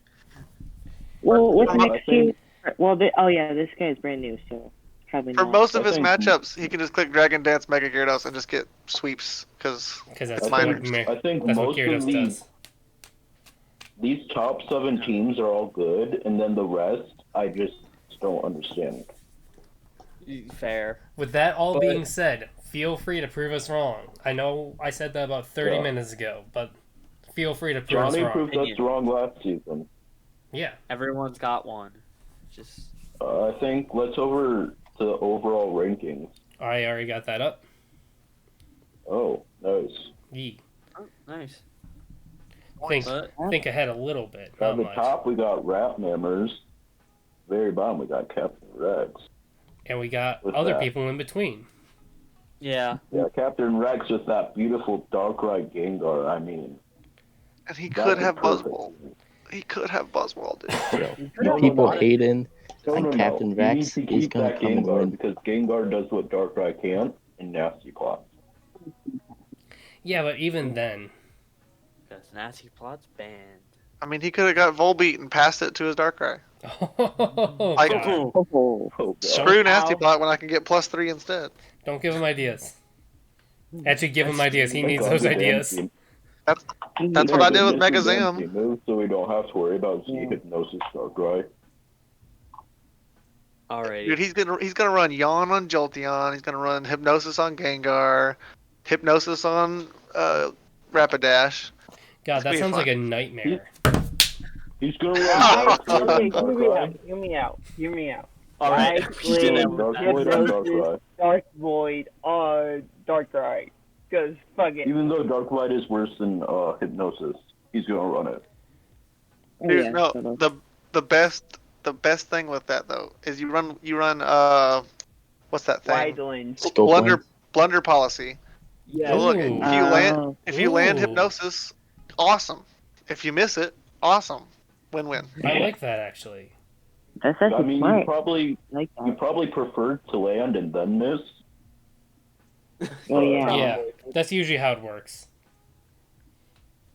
Well, what's the I next think- team? Well, this guy is brand new, so probably For not. most of I his think- matchups, he can just click Dragon Dance, Mega Gyarados, and just get sweeps. Because Because that's Miners. what I think that's what most Gyarados of does. these top 7 teams are all good, and then the rest, I just don't understand. Fair. With that all But- being said, feel free to prove us wrong. I know I said that about 30 Yeah. minutes ago, but feel free to prove Johnny us wrong. proved us wrong last season. Yeah. Everyone's got one. Just I think let's over to the overall rankings. I already got that up. Oh, nice. Yee. nice. Think But think ahead a little bit, At not the much. top, we got Rap Mammers. Very bottom, we got Captain Rex. And we got What's other that? people in between. yeah, Yeah, Captain Rex with that beautiful Darkrai Gengar. I mean, and he that could is have perfect. Buzzwole. He could have Buzzwole, dude. No, no, People no. hating No, on no, no. Captain You Rex. need to He's keep gonna that come and Gengar win. because Gengar does what Darkrai can't, and Nasty Plot. Yeah, but even then, because Nasty Plot's banned. I mean, he could have got Volbeat and passed it to his Darkrai. oh, Like- God. Oh, Oh, God. Screw Nasty Ow. Plot when I can get +3 instead. Don't give him ideas. Actually, give him ideas. He needs Thank those God the damn ideas. team- That's what I did with Mr. Mega Dempsey Zam. moves, so we don't have to worry about Z Hypnosis Darkrai. Alrighty. Dude, he's gonna run Yawn on Jolteon. He's gonna run Hypnosis on Gengar, Hypnosis on Rapidash. God, that It's sounds fun. like a nightmare. He's gonna run Okay, Darkrai hear me out. Darkrai. Hear me out. Hear me out. Alright. Right, We did Lynn, that. Dark Void on Darkrai. Dark Void on Darkrai. Cause fuck it. Even though Dark Void is worse than Hypnosis, he's gonna run it. Oh, Dude, yeah, no, shut up. the best thing with that though is you run what's that thing? Wideland. Scope Blunder policy. Yeah. So look, Ooh. if you land Ooh. Hypnosis, awesome. If you miss it, awesome. Win-win. I like that actually. That's I actually mean, smart. you probably I like prefer to land and then miss. that. Oh, yeah. Yeah, that's usually how it works.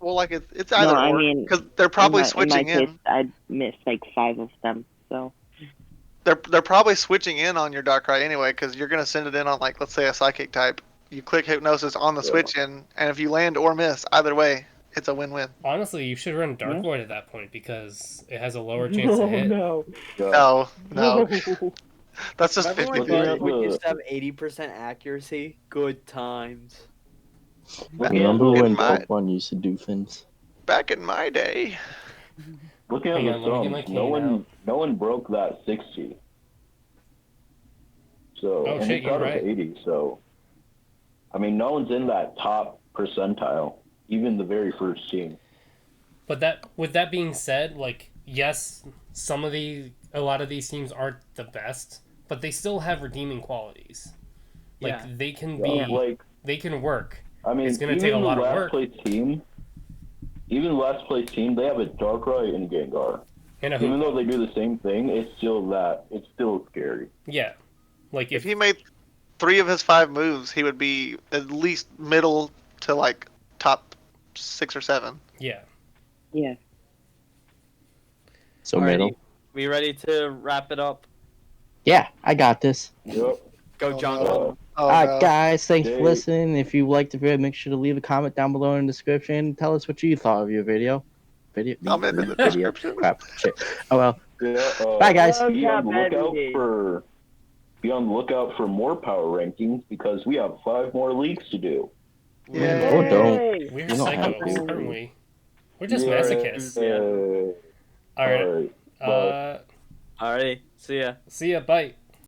Well, like it's No, either I or mean, because they're probably in my switching case, in. I'd miss like 5 of them, so. They're probably switching in on your Darkrai anyway because you're gonna send it in on like let's say a Psychic type. You click Hypnosis on the switch in, and if you land or miss, either way, it's a win-win. Honestly, you should run Dark Yeah. Void at that point because it has a lower chance to Oh hit. no. No, that's just Remember 50 when Yeah. Dark Void used to have 80% accuracy? Good times. Remember in when my- Pokemon used to do things? Back in my day. Looking at Hang the on, let me get my sums, no cane one, no one broke that 60. So, Oh, and shit, it's you're out right. of 80. So, I mean, no one's in that top percentile, even the very first team. But that, with that being said, like yes, a lot of these teams aren't the best, but they still have redeeming qualities. Like Yeah. they can Yeah, be, like, they can work. I mean, It's gonna even take a the lot of last work. place team, even the last place team, they have a Darkrai and Gengar. And a Even hoop. though they do the same thing, it's still scary. Yeah, like If he made 3 of his 5 moves, he would be at least middle to like top 6 or 7. yeah. Yeah. So Alrighty. middle. We ready to wrap it up? Yeah, I got this. Yep. Go Jungle. Oh, Alright, no. guys, thanks for Dave. listening. If you liked the video, make sure to leave a comment down below in the description. Tell us what you thought of your video. Comment in the Video. description. Crap. Shit. Oh well. Yeah. Bye, guys. Look Be how on the bad we lookout did. for more power rankings because we have 5 more leagues to do. Yeah. Oh, don't. Yay! We're You don't have psychos, to. aren't we? We're just Yeah. masochists. Uh, All right. Alright. Bye. Uh, Alrighty. See ya. see ya. Bye.